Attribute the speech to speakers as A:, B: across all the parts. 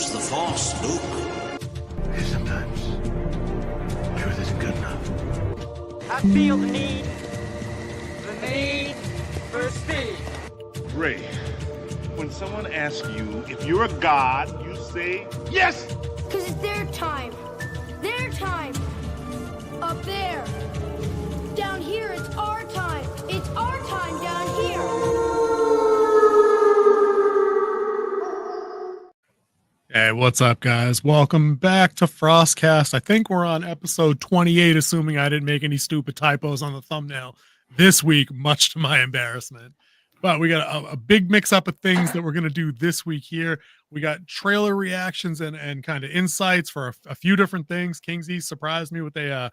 A: Use the Force, Luke.
B: Sometimes truth isn't good enough.
C: I feel the need for speed.
D: Ray, when someone asks you if you're a god, you say yes!
E: Because it's their time. Their time. Up there. Down here, it's our time. It's our time down here.
F: Hey, what's up, guys? Welcome back to FrostCast. I think we're on episode 28, assuming I didn't make any stupid typos on the thumbnail this week, much to my embarrassment. But we got a big mix-up of things that we're going to do this week here. We got trailer reactions and kind of insights for a few different things. Kingsley surprised me with a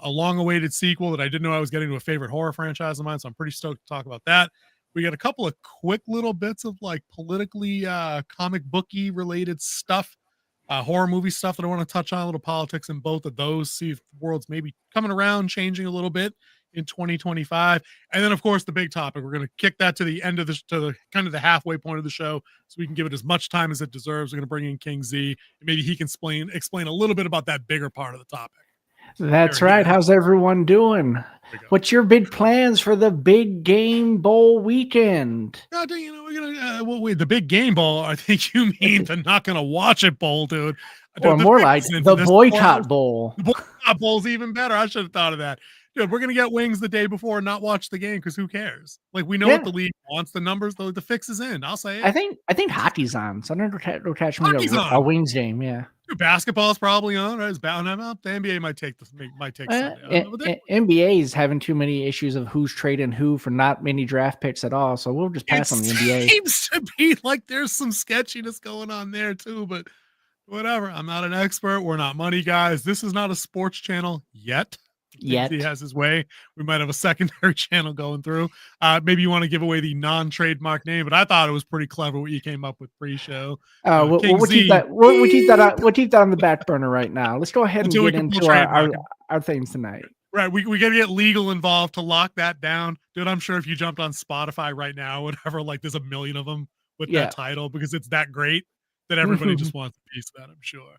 F: long-awaited sequel that I didn't know I was getting to a favorite horror franchise of mine, so I'm pretty stoked to talk about that. We got a couple of quick little bits of like politically comic booky related stuff, horror movie stuff that I want to touch on, a little politics in both of those, see if the world's maybe coming around, changing a little bit in 2025. And then of course the big topic, we're going to kick that to the end of the kind of the halfway point of the show so we can give it as much time as it deserves. We're going to bring in King Z and maybe he can explain a little bit about that bigger part of the topic.
G: That's right. How's everyone doing? What's your big plans for the Big Game Bowl weekend?
F: God, you know, we're gonna the Big Game Bowl. I think you mean the not gonna watch it bowl, dude.
G: Or more like the Boycott Bowl.
F: The Boycott Bowl's even better. I should have thought of that. Dude, we're gonna get wings the day before and not watch the game because who cares? Like we know what the league wants. The numbers, the fix is in. I'll say it.
G: I think hockey's on. So I'm gonna attach me to a wings game. Yeah.
F: Basketball's probably on, right? It's bound up. The NBA might take Sunday.
G: NBA is having too many issues of who's trading who for not many draft picks at all. So we'll just pass on the NBA.
F: It seems to be like there's some sketchiness going on there too, but whatever. I'm not an expert. We're not money guys. This is not a sports channel yet. He has his way. We might have a secondary channel going through. Maybe you want to give away the non-trademark name, but I thought it was pretty clever what you came up with pre-show.
G: We'll keep that on the back burner right now. Let's go ahead and get into our things tonight.
F: Right, we got to get legal involved to lock that down, dude. I'm sure if you jumped on Spotify right now, whatever, like there's a million of them with that title because it's that great that everybody just wants a piece of that. I'm sure.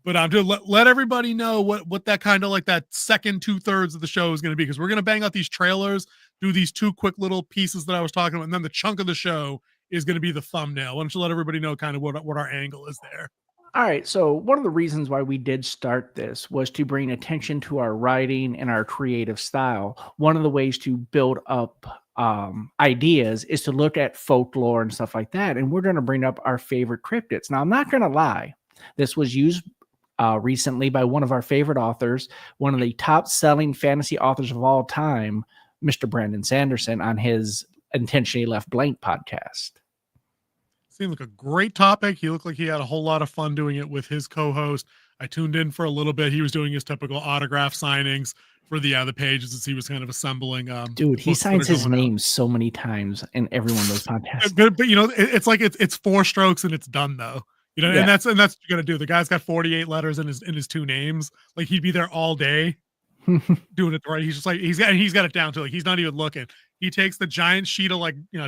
F: But dude, let everybody know what that kind of like that second 2/3 of the show is going to be, because we're going to bang out these trailers, do these two quick little pieces that I was talking about, and then the chunk of the show is going to be the thumbnail. Why don't you let everybody know kind of what our angle is there?
G: All right. So one of the reasons why we did start this was to bring attention to our writing and our creative style. One of the ways to build up ideas is to look at folklore and stuff like that. And we're going to bring up our favorite cryptids. Now, I'm not going to lie. This was used recently by one of our favorite authors, one of the top-selling fantasy authors of all time, Mr. Brandon Sanderson, on his Intentionally Left Blank podcast.
F: Seemed like a great topic. He looked like he had a whole lot of fun doing it with his co-host. I tuned in for a little bit. He was doing his typical autograph signings for the pages as he was kind of assembling.
G: Dude, he signs his name so many times in every one of those podcasts.
F: But you know, it's like it's 4 strokes and it's done though. You know, and that's what you got to do. The guy's got 48 letters in his 2 names. Like he'd be there all day doing it right. He's just like he's got it down to like he's not even looking. He takes the giant sheet of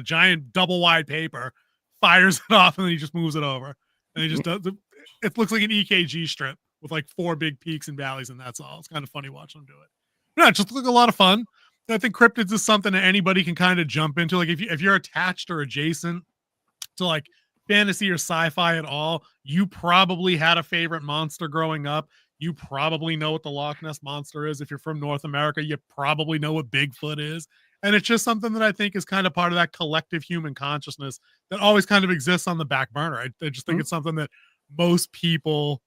F: giant double wide paper, fires it off, and then he just moves it over. And he just does it looks like an EKG strip with like 4 big peaks and valleys, and that's all. It's kind of funny watching him do it. No, it just look a lot of fun. I think Cryptids is something that anybody can kind of jump into. Like if you're attached or adjacent to like fantasy or sci-fi at all, you probably had a favorite monster growing up. You probably know what the Loch Ness monster is. If you're from North America, you probably know what Bigfoot is. And it's just something that I think is kind of part of that collective human consciousness that always kind of exists on the back burner. I just think it's something that most people,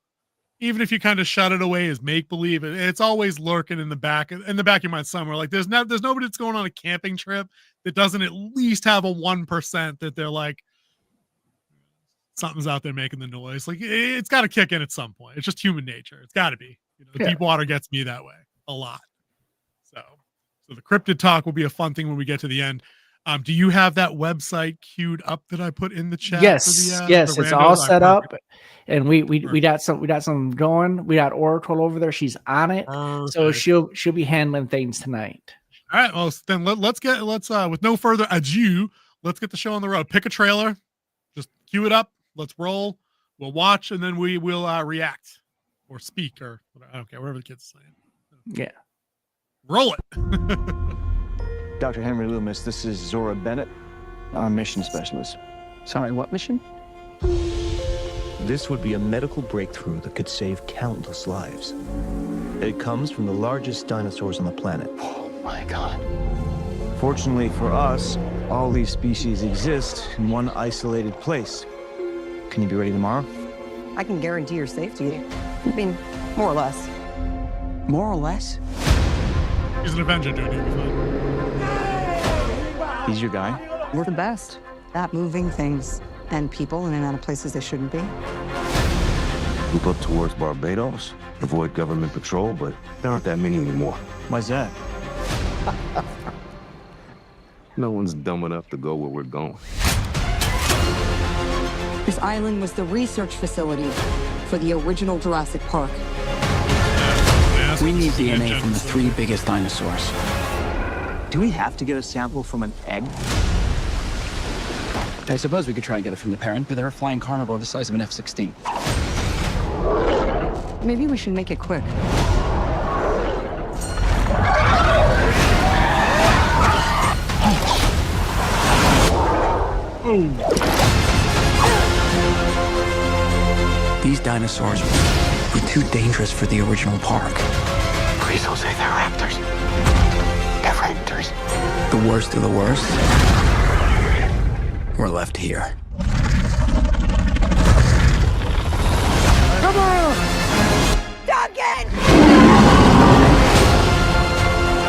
F: even if you kind of shut it away as make-believe, it's always lurking in the back of your mind somewhere. Like there's nobody that's going on a camping trip that doesn't at least have a 1% that they're like, something's out there making the noise. Like it's got to kick in at some point. It's just human nature. It's got to be. Deep water gets me that way a lot. So the cryptid talk will be a fun thing when we get to the end. Do you have that website queued up that I put in the chat?
G: Yes, yes, it's all set up, and we got some going. We got Oracle over there. She's on it, so she'll be handling things tonight.
F: All right, well then let's with no further ado, let's get the show on the road. Pick a trailer, just cue it up. Let's roll. We'll watch and then we will react or speak or I don't care, whatever the kids are saying.
G: Yeah.
F: Roll it.
A: Dr. Henry Loomis, this is Zora Bennett, our mission specialist.
H: Sorry, what mission?
I: This would be a medical breakthrough that could save countless lives. It comes from the largest dinosaurs on the planet.
H: Oh my God.
A: Fortunately for us, all these species exist in one isolated place. Can you be ready tomorrow?
J: I can guarantee your safety. I mean, more or less.
H: More or less?
F: He's an Avenger, dude. He'll be fine.
A: He's your guy?
J: We're the best at moving things and people in and out of places they shouldn't be.
B: Move up towards Barbados, avoid government patrol, but there aren't that many anymore.
A: Why's that?
B: No one's dumb enough to go where we're going.
J: This island was the research facility for the original Jurassic Park.
H: We need DNA from the 3 biggest dinosaurs.
A: Do we have to get a sample from an egg?
H: I suppose we could try and get it from the parent, but they're a flying carnivore the size of an F-16.
J: Maybe we should make it quick.
H: These dinosaurs were too dangerous for the original park.
B: Please don't say they're raptors. They're raptors.
H: The worst of the worst were left here.
J: Come on! Dogman!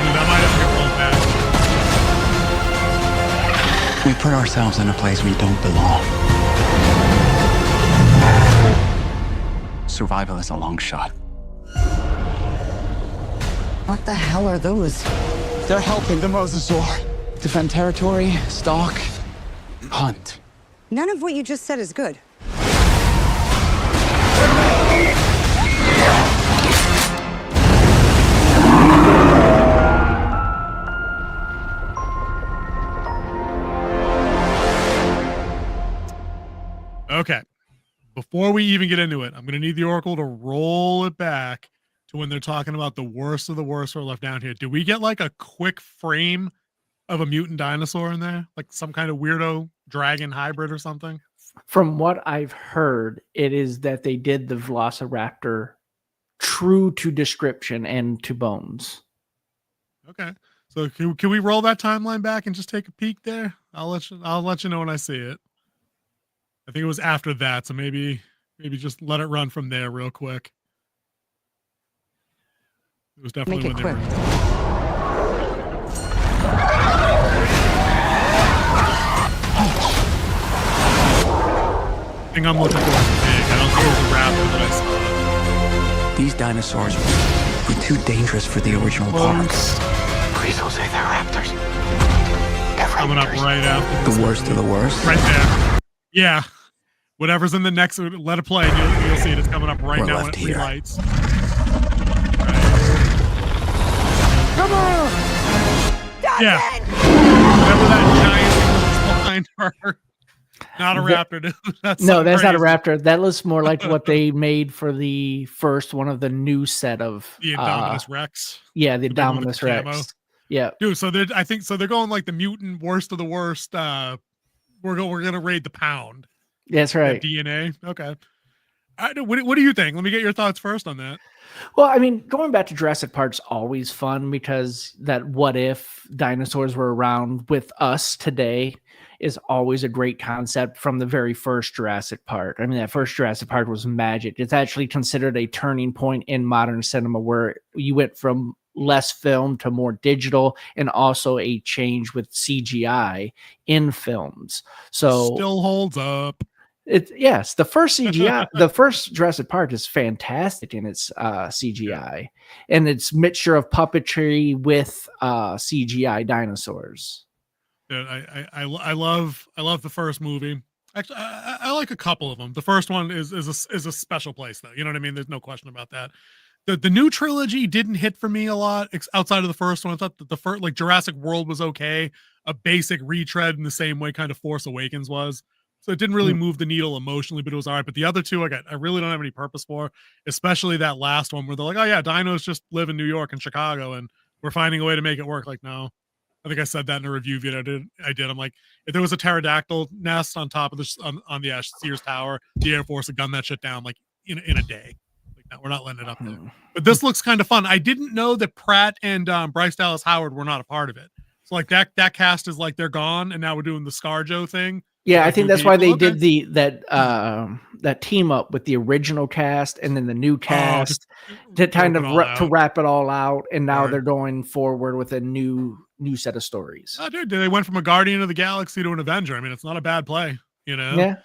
F: That might have to get rolled back.
H: We put ourselves in a place we don't belong. Survival is a long shot.
J: What the hell are those?
H: They're helping the mosasaur defend territory, stalk, hunt.
J: None of what you just said is good.
F: Okay. Before we even get into it, I'm going to need the Oracle to roll it back to when they're talking about the worst of the worst are left down here. Do we get like a quick frame of a mutant dinosaur in there? Like some kind of weirdo dragon hybrid or something?
G: From what I've heard, it is that they did the Velociraptor true to description and to bones.
F: Okay. So can we roll that timeline back and just take a peek there? I'll let you know when I see it. I think it was after that, so maybe just let it run from there real quick. It was definitely
J: Make it
F: when
J: quick.
F: they were. I think I'm looking for is big. I don't think it was a raptor that I saw.
H: These dinosaurs were too dangerous for the original park.
B: Please don't say they're raptors. They're
F: Coming up
B: raptors.
F: right after
H: The worst of the worst
F: right there. Yeah. Whatever's in the next, let it play. And you'll see it. It's coming up right
H: We're
F: now when
H: left
F: it
H: here.
F: relights.
J: Come on!
F: Yeah. Whatever that giant thing was behind her. Not a raptor, dude. That's
G: No,
F: so
G: that's not a
F: crazy.
G: raptor. That looks more like what they made for the first one of the new set of
F: The Indominus Rex.
G: yeah, the
F: The big one with
G: Indominus
F: the camo.
G: Rex. Yeah.
F: Dude, so I think they're going like the mutant worst of the worst. We're gonna raid the pound.
G: That's right.
F: DNA. Okay. What do you think? Let me get your thoughts first on that.
G: Well, I mean, going back to Jurassic Park's always fun because that what if dinosaurs were around with us today is always a great concept from the very first Jurassic Park. I mean, that first Jurassic Park was magic. It's actually considered a turning point in modern cinema where you went from less film to more digital and also a change with CGI in films. So
F: Still holds up.
G: Yes, the first CGI, the first Jurassic Park is fantastic in its CGI and its mixture of puppetry with CGI dinosaurs.
F: Dude, I love the first movie. Actually, I like a couple of them. The first one is a special place though. You know what I mean? There's no question about that. The new trilogy didn't hit for me a lot outside of the first one. I thought that the first, like Jurassic World was okay, a basic retread in the same way kind of Force Awakens was. So it didn't really move the needle emotionally, but it was all right. But the other two, I really don't have any purpose for, especially that last one where they're like, oh yeah, dinos just live in New York and Chicago and we're finding a way to make it work. Like, no, I think I said that in a review video. I did. I'm like, if there was a pterodactyl nest on top of this, on the Sears Tower, the Air Force would gun that shit down like in a day. Like, no, we're not letting it up there. But this looks kind of fun. I didn't know that Pratt and Bryce Dallas Howard were not a part of it. So like that cast is like they're gone, and now we're doing the ScarJo thing.
G: Yeah,
F: like
G: I think that's why they did that team up with the original cast and then the new cast to kind of to wrap it all out. And now they're going forward with a new set of stories.
F: Oh, dude, they went from a Guardian of the Galaxy to an Avenger. I mean, it's not a bad play, you know?
G: Yeah.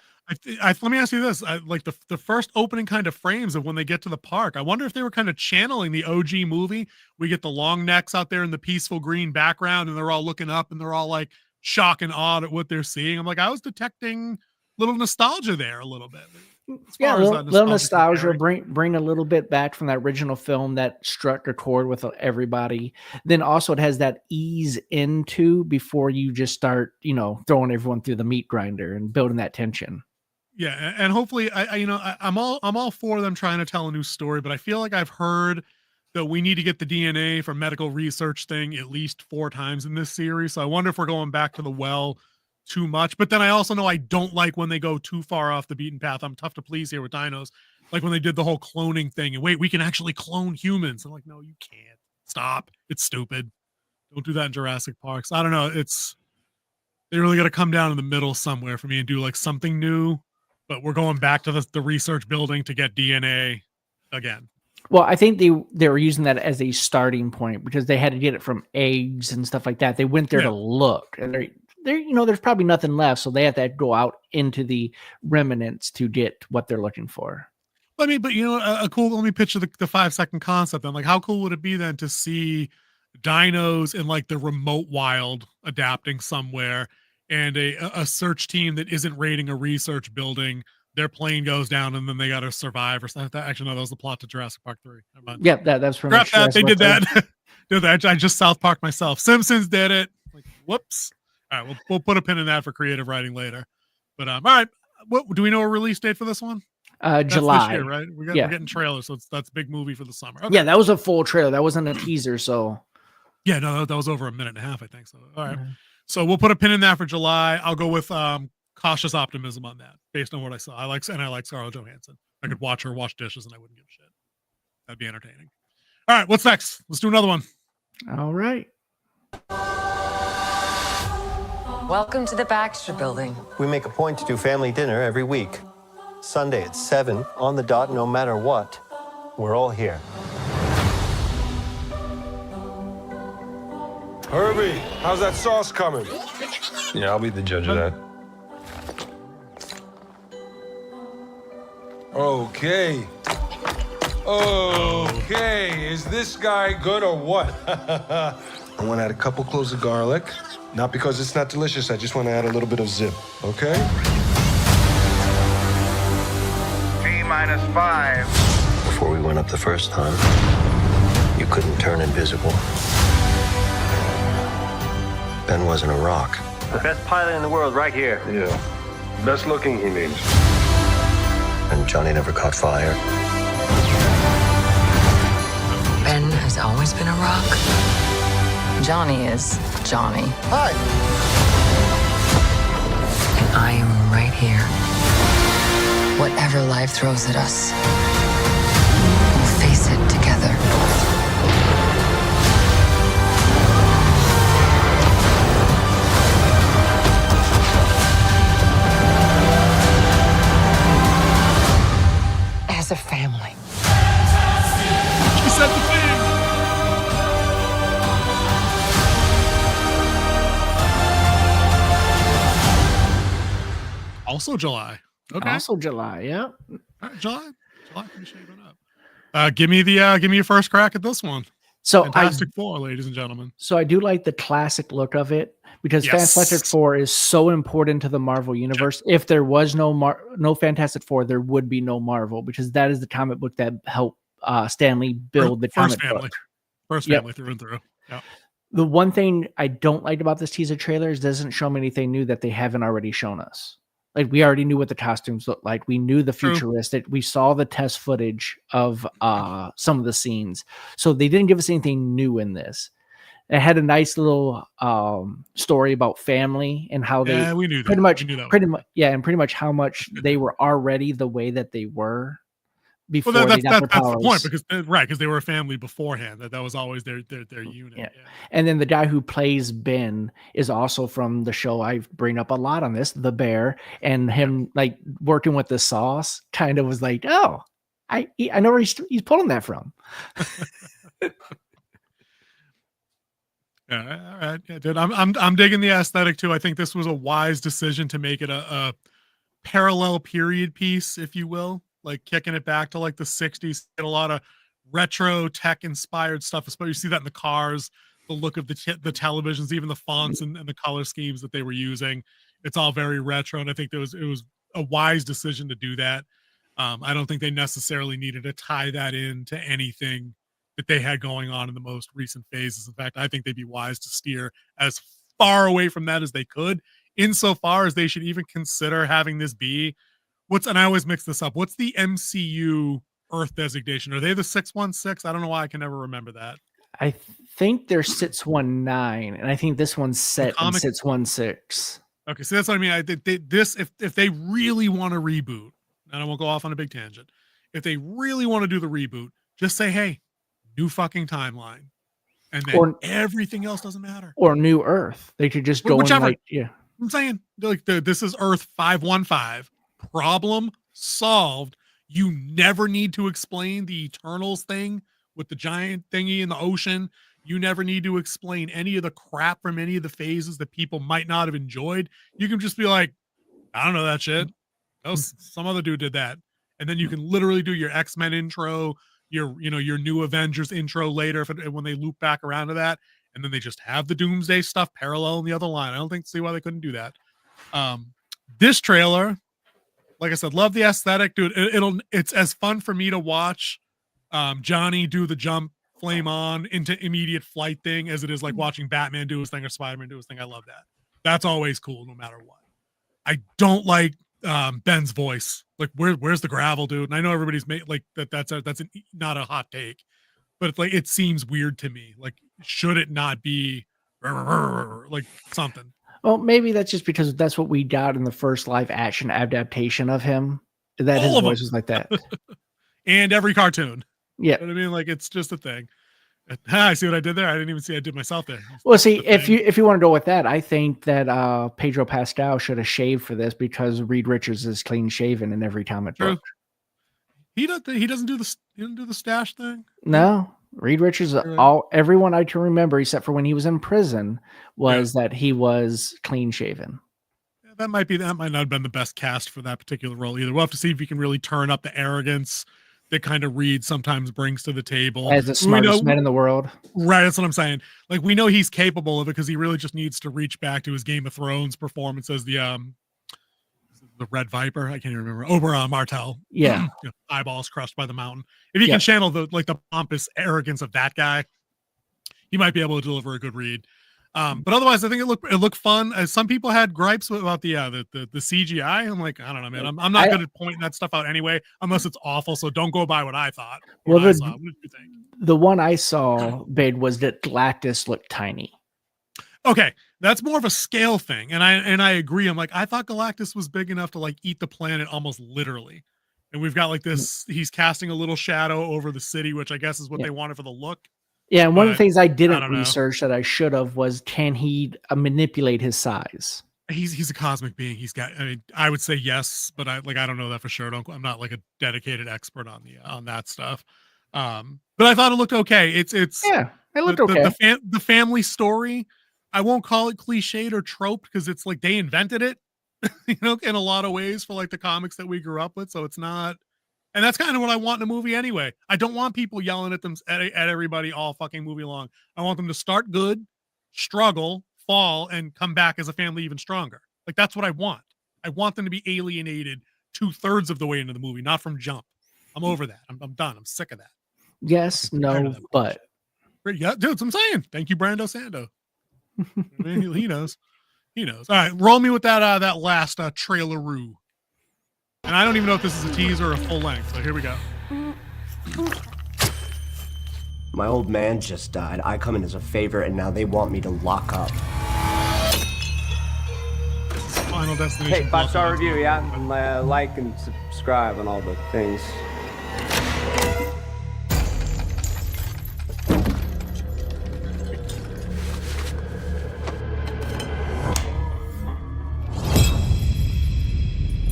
F: Let me ask you this. Like the first opening kind of frames of when they get to the park, I wonder if they were kind of channeling the OG movie. We get the long necks out there in the peaceful green background and they're all looking up and they're all like shock and awed at what they're seeing. I'm like, I was detecting little nostalgia there a little bit.
G: Yeah, little nostalgia, bring a little bit back from that original film that struck a chord with everybody. Then also it has that ease into before you just start, throwing everyone through the meat grinder and building that tension.
F: Yeah, and hopefully, I'm all for them trying to tell a new story, but I feel like I've heard that we need to get the DNA for medical research thing at least 4 times in this series. So I wonder if we're going back to the well too much. But then I also know I don't like when they go too far off the beaten path. I'm tough to please here with dinos. Like when they did the whole cloning thing and wait, we can actually clone humans. I'm like, no, you can't. Stop. It's stupid. Don't do that in Jurassic Parks. I don't know. They really got to come down in the middle somewhere for me and do like something new. But we're going back to the research building to get DNA again.
G: Well, I think they were using that as a starting point because they had to get it from eggs and stuff like that. They went there to look, and there's probably nothing left, so they have to go out into the remnants to get what they're looking for.
F: But let me picture the 5-second concept. Then, like, how cool would it be then to see dinos in like the remote wild adapting somewhere? And a search team that isn't raiding a research building, their plane goes down and then they got to survive or something like that. Actually, no, that was the plot to Jurassic Park 3.
G: Yeah, that's pretty much
F: that. They did that. I just South Park myself. Simpsons did it. Like, whoops. All right, we'll put a pin in that for creative writing later. But all right, what do we know a release date for this one?
G: July,
F: this year, right? We're getting trailers, so that's a big movie for the summer. Okay.
G: Yeah, that was a full trailer. That wasn't a teaser. So
F: yeah, no, that was over a minute and a half, I think. So all right. So we'll put a pin in that for July. I'll go with cautious optimism on that based on what I saw. I like Scarlett Johansson. I could watch her wash dishes and I wouldn't give a shit. That'd be entertaining. All right, what's next? Let's do another one.
G: All right.
K: Welcome to the Baxter Building.
I: We make a point to do family dinner every week. Sunday at 7 on the dot, no matter what. We're all here.
L: Herbie, how's that sauce coming? Yeah, I'll be the judge of that. Okay. Okay, is this guy good or what? I want to add a couple cloves of garlic. Not because it's not delicious, I just want to add a little bit of zip, okay?
M: T-5.
I: Before we went up the first time, you couldn't turn invisible. Ben wasn't a rock.
M: The best pilot in the world right here.
L: Yeah. Best looking, he means.
I: And Johnny never caught fire.
K: Ben has always been a rock. Johnny is Johnny.
I: Hi.
K: And I am right here. Whatever life throws at us, we'll face it together. As a family.
F: She said the thing. Also July. Okay.
G: Also July, yeah.
F: All right, July pretty shaping up. Give me your first crack at this one.
G: So
F: Fantastic Four, ladies and gentlemen.
G: So I do like the classic look of it because Fantastic Four is so important to the Marvel universe. If there was no Fantastic Four, there would be no Marvel because that is the comic book that helped Stan Lee build the comic book.
F: First family through and through. Yep.
G: The one thing I don't like about this teaser trailer is it doesn't show me anything new that they haven't already shown us. Like we already knew what the costumes looked like. We knew the
F: True.
G: futuristic. We saw the test footage of some of the scenes. So they didn't give us anything new in this. It had a nice little story about family and how they
F: we knew that.
G: pretty much,
F: We knew that
G: and pretty much how much they were already the way that they were before
F: well,
G: they got their
F: that's
G: powers.
F: the point because they were a family beforehand. That was always their unit.
G: Yeah. And then the guy who plays Ben is also from the show I bring up a lot on this, The Bear, and him like working with the sauce kind of was like, oh, I know where he's pulling that from.
F: Yeah, all right, yeah, dude. I'm digging the aesthetic too. I think this was a wise decision to make it a parallel period piece, if you will, like kicking it back to like the 60s. Get a lot of retro tech inspired stuff, especially you see that in the cars, the look of the televisions, even the fonts and the color schemes that they were using. It's all very retro, and I think it was a wise decision to do that. I don't think they necessarily needed to tie that into anything that they had going on in the most recent phases. In fact, I think they'd be wise to steer as far away from that as they could, insofar as they should even consider having this be and I always mix this up. What's the MCU Earth designation? Are they the 616? I don't know why I can never remember that.
G: I think they're 619, and I think this one's set in 616.
F: Okay, so that's what I mean. If they really want to reboot, and I won't go off on a big tangent, if they really want to do the reboot, just say, hey, new fucking timeline, and then everything else doesn't matter.
G: Or New Earth, they could just go
F: whichever.
G: in like, yeah.
F: I'm saying like this is Earth 515. Problem solved. You never need to explain the Eternals thing with the giant thingy in the ocean. You never need to explain any of the crap from any of the phases that people might not have enjoyed. You can just be like, I don't know that shit. Oh, some other dude did that, and then you can literally do your X-Men intro, your new Avengers intro later when they loop back around to that, and then they just have the Doomsday stuff parallel in the other line. I don't see why they couldn't do that. This trailer, like I said, love the aesthetic, dude. It's as fun for me to watch Johnny do the jump flame on into immediate flight thing as it is like watching Batman do his thing or Spider-Man do his thing. I love that. That's always cool, no matter what. I don't like Ben's voice. Like, where's the gravel, dude? And I know everybody's made like that's not a hot take, but it's like it seems weird to me. Like, should it not be like something?
G: Well, maybe that's just because that's what we got in the first live action adaptation of him. That his voice was like that.
F: And every cartoon.
G: Yeah.
F: You know what I mean? Like, it's just a thing. I see what I did there. I didn't even see I did myself there.
G: Well, see, if you want to go with that, I think that Pedro Pascal should have shaved for this because Reed Richards is clean shaven in every comic book.
F: He doesn't do the stash thing.
G: No. Reed Richards, everyone I can remember, except for when he was in prison, was that he was clean shaven.
F: Yeah, that might not have been the best cast for that particular role either. We'll have to see if he can really turn up the arrogance that kind of Reed sometimes brings to the table
G: as the smartest man in the world.
F: Right, that's what I'm saying. Like, we know he's capable of it because he really just needs to reach back to his Game of Thrones performance as the Red Viper. I can't even remember. Oberon Martell.
G: Yeah.
F: Eyeballs crushed by the mountain. If he can channel the pompous arrogance of that guy, he might be able to deliver a good read. But otherwise, I think it looked fun. Some people had gripes about the CGI. I'm like, I don't know, man. I'm not good at pointing that stuff out anyway, unless it's awful. So don't go by what I thought. What did you think?
G: The one I saw, Bade, was that Galactus looked tiny.
F: Okay, that's more of a scale thing, and I agree. I'm like, I thought Galactus was big enough to like eat the planet almost literally, and we've got like this. He's casting a little shadow over the city, which I guess is what they wanted for the look.
G: Yeah, and one of the things I didn't research that I should have was, can he manipulate his size?
F: He's a cosmic being. He's got. I mean, I would say yes, but I don't know that for sure. I'm not like a dedicated expert on that stuff. But I thought it looked okay. It
G: looked okay.
F: The family story. I won't call it cliched or trope because it's like they invented it, in a lot of ways for like the comics that we grew up with. So it's not, and that's kind of what I want in a movie anyway. I don't want people yelling at them at everybody all fucking movie long. I want them to start good, struggle, fall, and come back as a family even stronger. Like, that's what I want. I want them to be alienated 2/3 of the way into the movie, not from jump. I'm over that. I'm done. I'm sick of that.
G: Yes, no, but
F: yeah, dude, that's what I'm saying. Thank you, Brando Sando. I mean, he knows. He knows. All right, roll me with that last trailer-roo. And I don't even know if this is a teaser or a full length, so here we go.
N: My old man just died. I come in as a favor, and now they want me to lock up.
F: Final Destination.
M: Hey, 5-star review, yeah? Like and subscribe on all the things.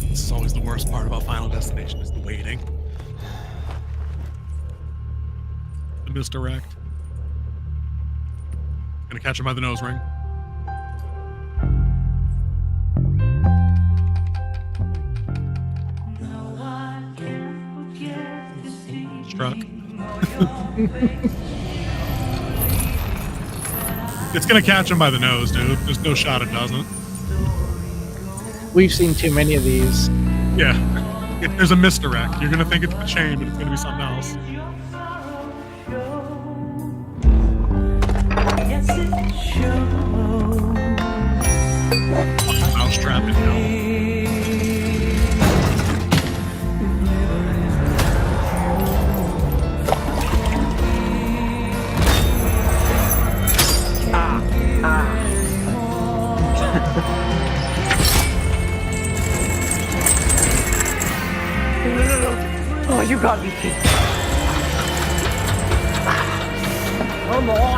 F: This is always the worst part about Final Destination is the waiting. The misdirect. Gonna catch him by the nose ring. Struck. It's gonna catch him by the nose, dude. There's no shot it doesn't.
G: We've seen too many of these.
F: Yeah. There's a misdirect. You're gonna think it's a chain, but it's gonna be something else. Fucking mousetrap in hell.
N: Oh, you got me. Come on.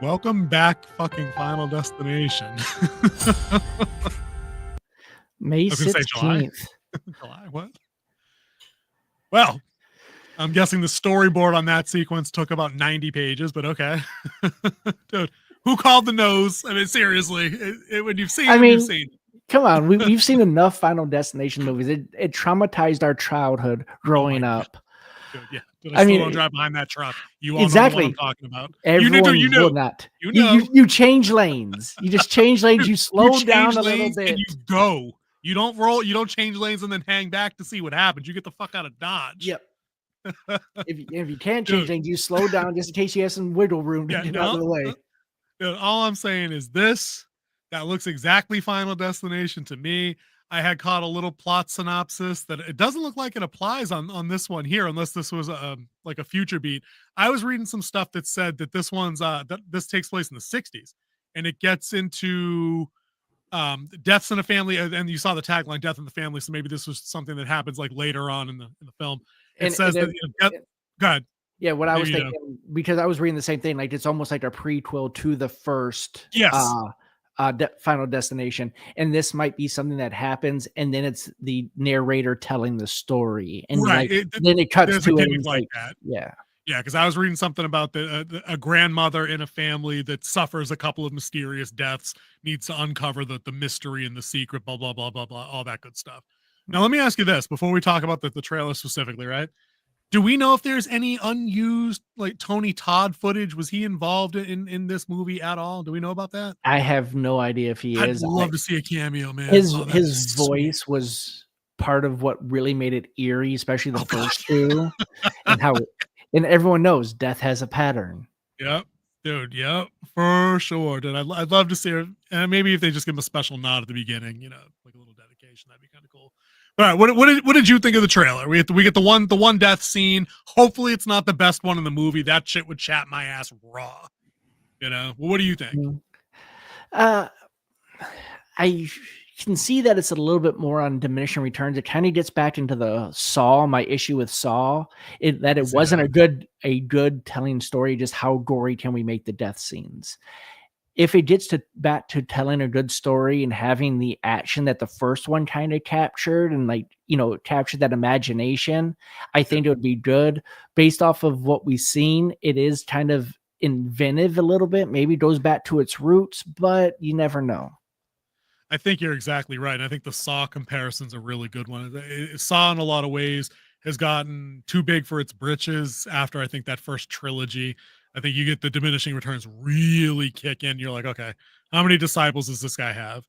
F: Welcome back, fucking Final Destination.
G: May
F: I was gonna say July.
G: 16th.
F: July, what? Well, I'm guessing the storyboard on that sequence took about 90 pages, but okay. Dude, who called the nose? I mean, seriously, when you've seen it, you've seen it.
G: Come on, we've seen enough Final Destination movies. It traumatized our childhood growing up.
F: Dude, yeah. Dude, I still don't drive behind that truck. You all
G: exactly
F: know what I'm talking about.
G: Everyone
F: you know.
G: will not.
F: You know.
G: You change lanes. You just change lanes. You slow down a little bit.
F: And you go. You don't roll. You don't change lanes and then hang back to see what happens. You get the fuck out of Dodge.
G: Yep. if you can't change lanes, you slow down just in case you have some wiggle room to get out of the way.
F: Dude, all I'm saying is this. That looks exactly Final Destination to me. I had caught a little plot synopsis that it doesn't look like it applies on this one here, unless this was like a future beat. I was reading some stuff that said that this one's that this takes place in the 60s, and it gets into deaths in a family, and you saw the tagline "Death in the Family," so maybe this was something that happens like later on in the film. It says that. Go ahead.
G: Yeah, what I was thinking, because I was reading the same thing, like it's almost like a prequel to the first.
F: Yes.
G: Final Destination, and this might be something that happens, and then it's the narrator telling the story, and
F: right.
G: Then it cuts to it
F: like that.
G: Yeah,
F: because I was reading something about a grandmother in a family that suffers a couple of mysterious deaths, needs to uncover the mystery and the secret, blah blah blah blah blah, all that good stuff. Now let me ask you this before we talk about the trailer specifically, right? Do we know if there's any unused like Tony Todd footage? Was he involved in this movie at all? Do we know about that?
G: I have no idea if he is.
F: I'd love to see a cameo, man.
G: His voice was part of what really made it eerie, especially the first two, and everyone knows death has a pattern.
F: Yep, dude. Yep, for sure, dude. I'd love to see her, and maybe if they just give him a special nod at the beginning, like a little dedication, that'd be kind of cool. All right, what did you think of the trailer? We get the one death scene. Hopefully, it's not the best one in the movie. That shit would chat my ass raw. Well, what do you think?
G: I can see that it's a little bit more on diminishing returns. It kind of gets back into the Saw. My issue with Saw, it wasn't a good telling story. Just how gory can we make the death scenes? If it gets back to telling a good story and having the action that the first one kind of captured and captured that imagination, I think it would be good. Based off of what we've seen, it is kind of inventive a little bit. Maybe it goes back to its roots, but you never know.
F: I think you're exactly right. And I think the Saw comparison's a really good one. Saw in a lot of ways has gotten too big for its britches after I think that first trilogy. I think you get the diminishing returns really kick in. You're like, okay, how many disciples does this guy have?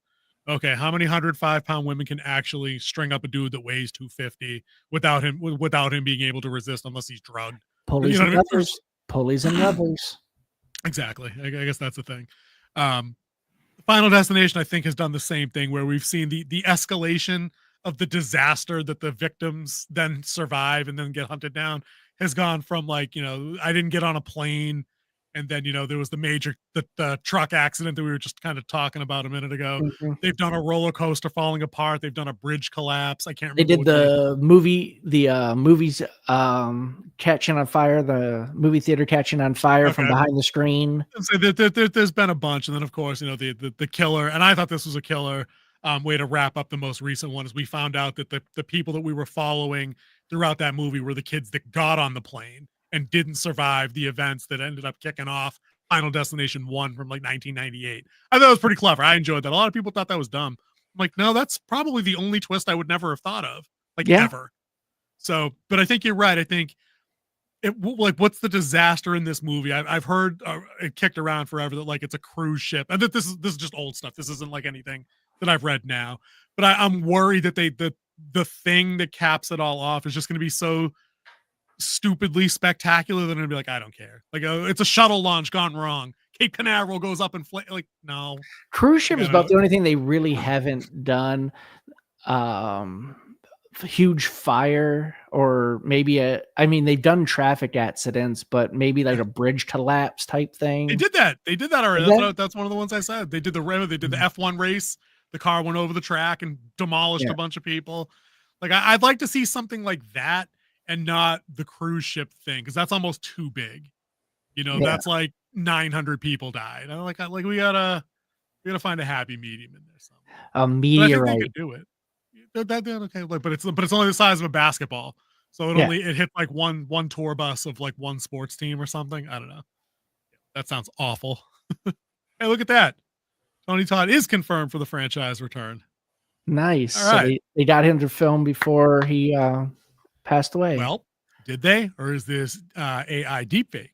F: Okay, how many 105-pound women can actually string up a dude that weighs 250 without him being able to resist unless he's drugged?
G: Pulleys and levers. Pulleys and levers.
F: Exactly. I guess that's the thing. Final Destination, I think, has done the same thing where we've seen the escalation of the disaster that the victims then survive and then get hunted down has gone from like, I didn't get on a plane. And then, there was the truck accident that we were just kind of talking about a minute ago.
G: Mm-hmm.
F: They've done a roller coaster falling apart. They've done a bridge collapse. I can't remember.
G: They did the movies catching on fire, the movie theater catching on fire from behind the screen.
F: So there's been a bunch. And then, of course, the killer. And I thought this was a killer way to wrap up the most recent one is we found out that the people that we were following throughout that movie were the kids that got on the plane and didn't survive the events that ended up kicking off Final Destination 1 from like 1998. I thought it was pretty clever. I enjoyed that. A lot of people thought that was dumb. I'm like, no, that's probably the only twist I would never have thought of, ever. So, but I think you're right. I think what's the disaster in this movie? I've heard it kicked around forever that like it's a cruise ship, and that this is just old stuff. This isn't like anything that I've read now. But I'm worried that the thing that caps it all off is just going to be so stupidly spectacular that I'm gonna be like, I don't care. Like, it's a shuttle launch gone wrong. Cape Canaveral goes up in flame. Like, no.
G: Cruise ship is about the only thing they really haven't done. Huge fire, or maybe they've done traffic accidents, but maybe like a bridge collapse type thing.
F: They did that already. That's one of the ones I said. They did the F1 race. The car went over the track and demolished a bunch of people. Like, I'd like to see something like that. And not the cruise ship thing, because that's almost too big. That's like 900 people died. I'm like we gotta find a happy medium in there somewhere.
G: A meteorite.
F: I think they could do it. Okay, but it's only the size of a basketball, so it hit like one tour bus of like one sports team or something. I don't know. That sounds awful. Hey, look at that. Tony Todd is confirmed for the franchise return.
G: Nice.
F: All right.
G: So they got him to film before he passed away.
F: Well, did they, or is this AI deepfake?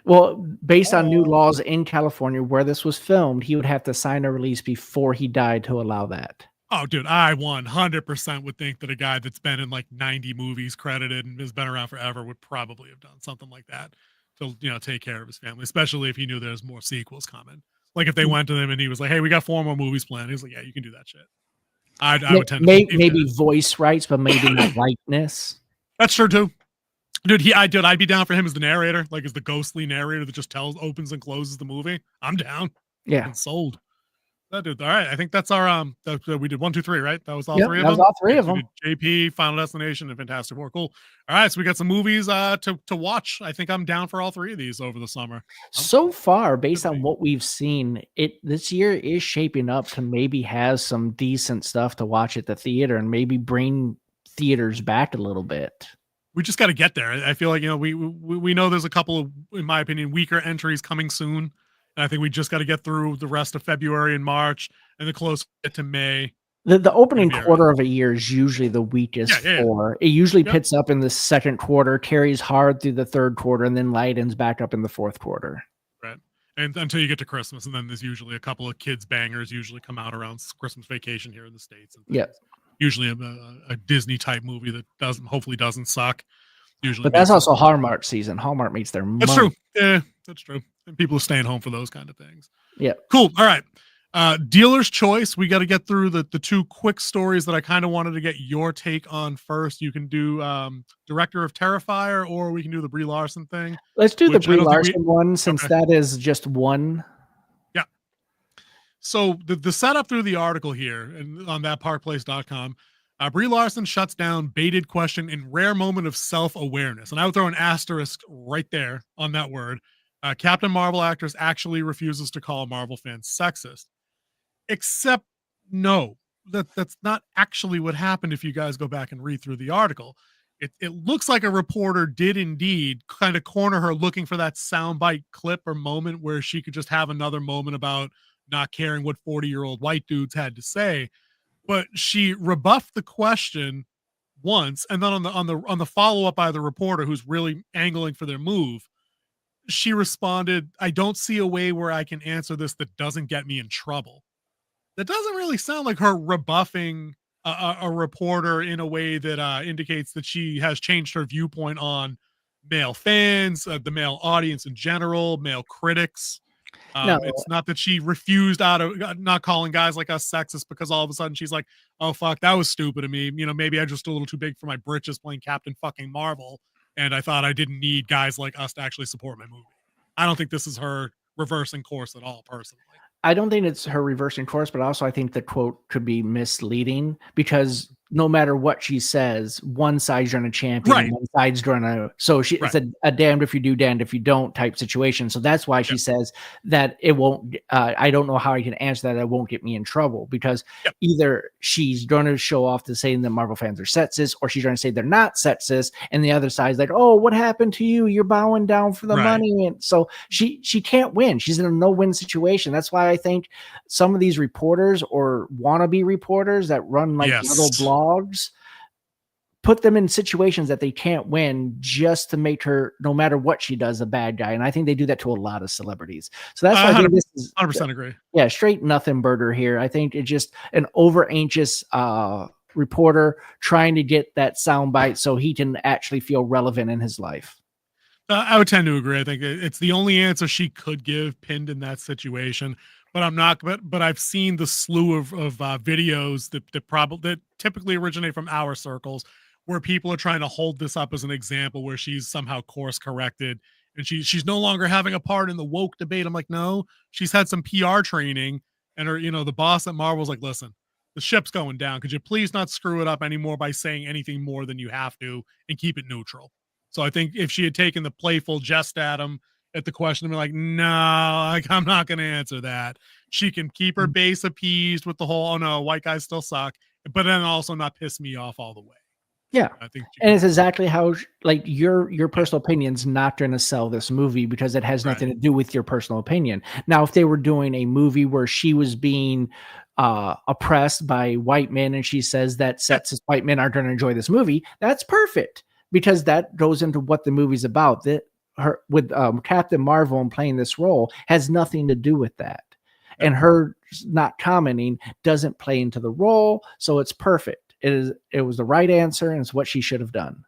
G: Well, based on new laws in California where this was filmed, he would have to sign a release before he died to allow that.
F: Oh, dude, I 100% would think that a guy that's been in like 90 movies credited and has been around forever would probably have done something like that to, take care of his family, especially if he knew there's more sequels coming. Like if they went to him and he was like, hey, we got 4 more movies planned. He was like, yeah, you can do that shit. I would tend to
G: maybe voice rights, but maybe not likeness.
F: That's true too, dude. I'd be down for him as the narrator, like as the ghostly narrator that just opens and closes the movie. I'm down.
G: Yeah,
F: I'm sold. That dude. All right, I think that's our we did 1, 2, 3, right? That was all 3 of them.
G: That was all 3 of them.
F: JP, Final Destination, and Fantastic Four. Cool. All right, so we got some movies to watch. I think I'm down for all 3 of these over the summer.
G: So far, based on what we've seen, this year is shaping up to maybe has some decent stuff to watch at the theater and maybe bring theaters back a little bit.
F: We just got to get there. I feel like we know there's a couple of, in my opinion, weaker entries coming soon. And I think we just got to get through the rest of February and March, and the closer to May.
G: The opening quarter of a year is usually the weakest for. It usually picks up in the second quarter, carries hard through the third quarter, and then lightens back up in the fourth quarter.
F: Right. And until you get to Christmas, and then there's usually a couple of kids bangers usually come out around Christmas vacation here in the States.
G: Yeah.
F: Usually a Disney type movie that hopefully doesn't suck. Usually,
G: but that's also Hallmark season. Hallmark makes their money.
F: That's true. Yeah, that's true. And people are staying home for those kind of things.
G: Yeah.
F: Cool. All right. Dealer's choice. We got to get through the 2 quick stories that I kind of wanted to get your take on first. You can do Director of Terrifier, or we can do the Brie Larson thing.
G: Let's do the Brie Larson one, since that is just one.
F: Yeah. So the setup through the article here and on thatparkplace.com, Brie Larson shuts down baited question in rare moment of self-awareness. And I would throw an asterisk right there on that word. Captain Marvel actress actually refuses to call Marvel fans sexist. Except, no, that's not actually what happened if you guys go back and read through the article. It looks like a reporter did indeed kind of corner her looking for that soundbite clip or moment where she could just have another moment about not caring what 40-year-old white dudes had to say. But she rebuffed the question once, and then on the follow-up by the reporter who's really angling for their move, she responded, "I don't see a way where I can answer this that doesn't get me in trouble." That doesn't really sound like her rebuffing a reporter in a way that indicates that she has changed her viewpoint on male fans, the male audience in general, male critics.
G: No.
F: It's not that she refused out of not calling guys like us sexist because all of a sudden she's like, "Oh fuck, that was stupid of me. You know, maybe I'm just a little too big for my britches playing Captain fucking Marvel, and I thought I didn't need guys like us to actually support my movie." I don't think this is her reversing course at all, personally.
G: I don't think it's her reversing course, but also I think the quote could be misleading because no matter what she says, one side's going to champion,
F: Right.
G: one side's going to. So it's a damned if you do, damned if you don't type situation. So that's why she says that it won't. I don't know how I can answer that. It won't get me in trouble because either she's going to show off to saying that Marvel fans are sexist, or she's going to say they're not sexist, and the other side's like, "Oh, what happened to you? You're bowing down for the money," and so she can't win. She's in a no-win situation. That's why I think some of these reporters or wannabe reporters that run like little blogs put them in situations that they can't win just to make her, no matter what she does, a bad guy. And I think they do that to a lot of celebrities. So that's why I think this is
F: 100% agree.
G: Yeah, straight nothing burger here. I think it's just an over anxious reporter trying to get that soundbite so he can actually feel relevant in his life.
F: I would tend to agree. I think it's the only answer she could give pinned in that situation. But I'm not. But I've seen the slew of videos that typically originate from our circles, where people are trying to hold this up as an example where she's somehow course corrected and she's no longer having a part in the woke debate. I'm like, no, she's had some PR training, and her, the boss at Marvel's like, listen, the ship's going down. Could you please not screw it up anymore by saying anything more than you have to and keep it neutral? So I think if she had taken the playful jest at him at the question and be like, no, I'm not going to answer that. She can keep her base appeased with the whole, oh no, white guys still suck, but then also not piss me off all the way.
G: Yeah.
F: I think
G: and it's exactly how like your personal opinion's not going to sell this movie because it has nothing to do with your personal opinion. Now, if they were doing a movie where she was being oppressed by white men and she says that sexist white men aren't going to enjoy this movie, that's perfect because that goes into what the movie's about. That her with Captain Marvel and playing this role has nothing to do with that. And her not commenting doesn't play into the role, so it's perfect. It was the right answer, and it's what she should have done.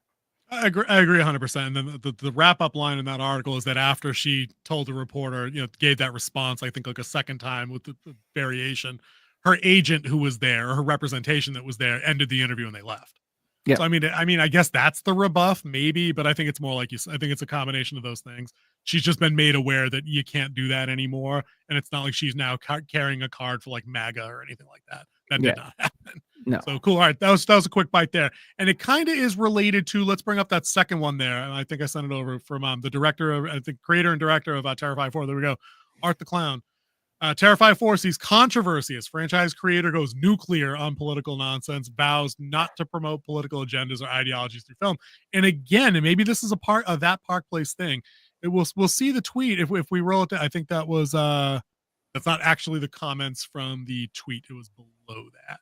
F: I agree 100%. And then the wrap-up line in that article is that after she told the reporter, gave that response, I think like a second time with the variation, her agent who was there, or her representation that was there, ended the interview and they left. Yeah. So I mean, I guess that's the rebuff, maybe, but I think it's more like I think it's a combination of those things. She's just been made aware that you can't do that anymore, and it's not like she's now carrying a card for like MAGA or anything like that. That did not happen.
G: No.
F: So cool. All right, that was a quick bite there, and it kind of is related to. Let's bring up that second one there, and I think I sent it over from the director of the creator and director of Terrifier 4. There we go, Art the Clown. Terrifier 4 sees controversy as franchise creator goes nuclear on political nonsense, vows not to promote political agendas or ideologies through film. And again, and maybe this is a part of that Park Place thing. We'll see the tweet if we roll it. I think that was that's not actually the comments from the tweet. It was below that.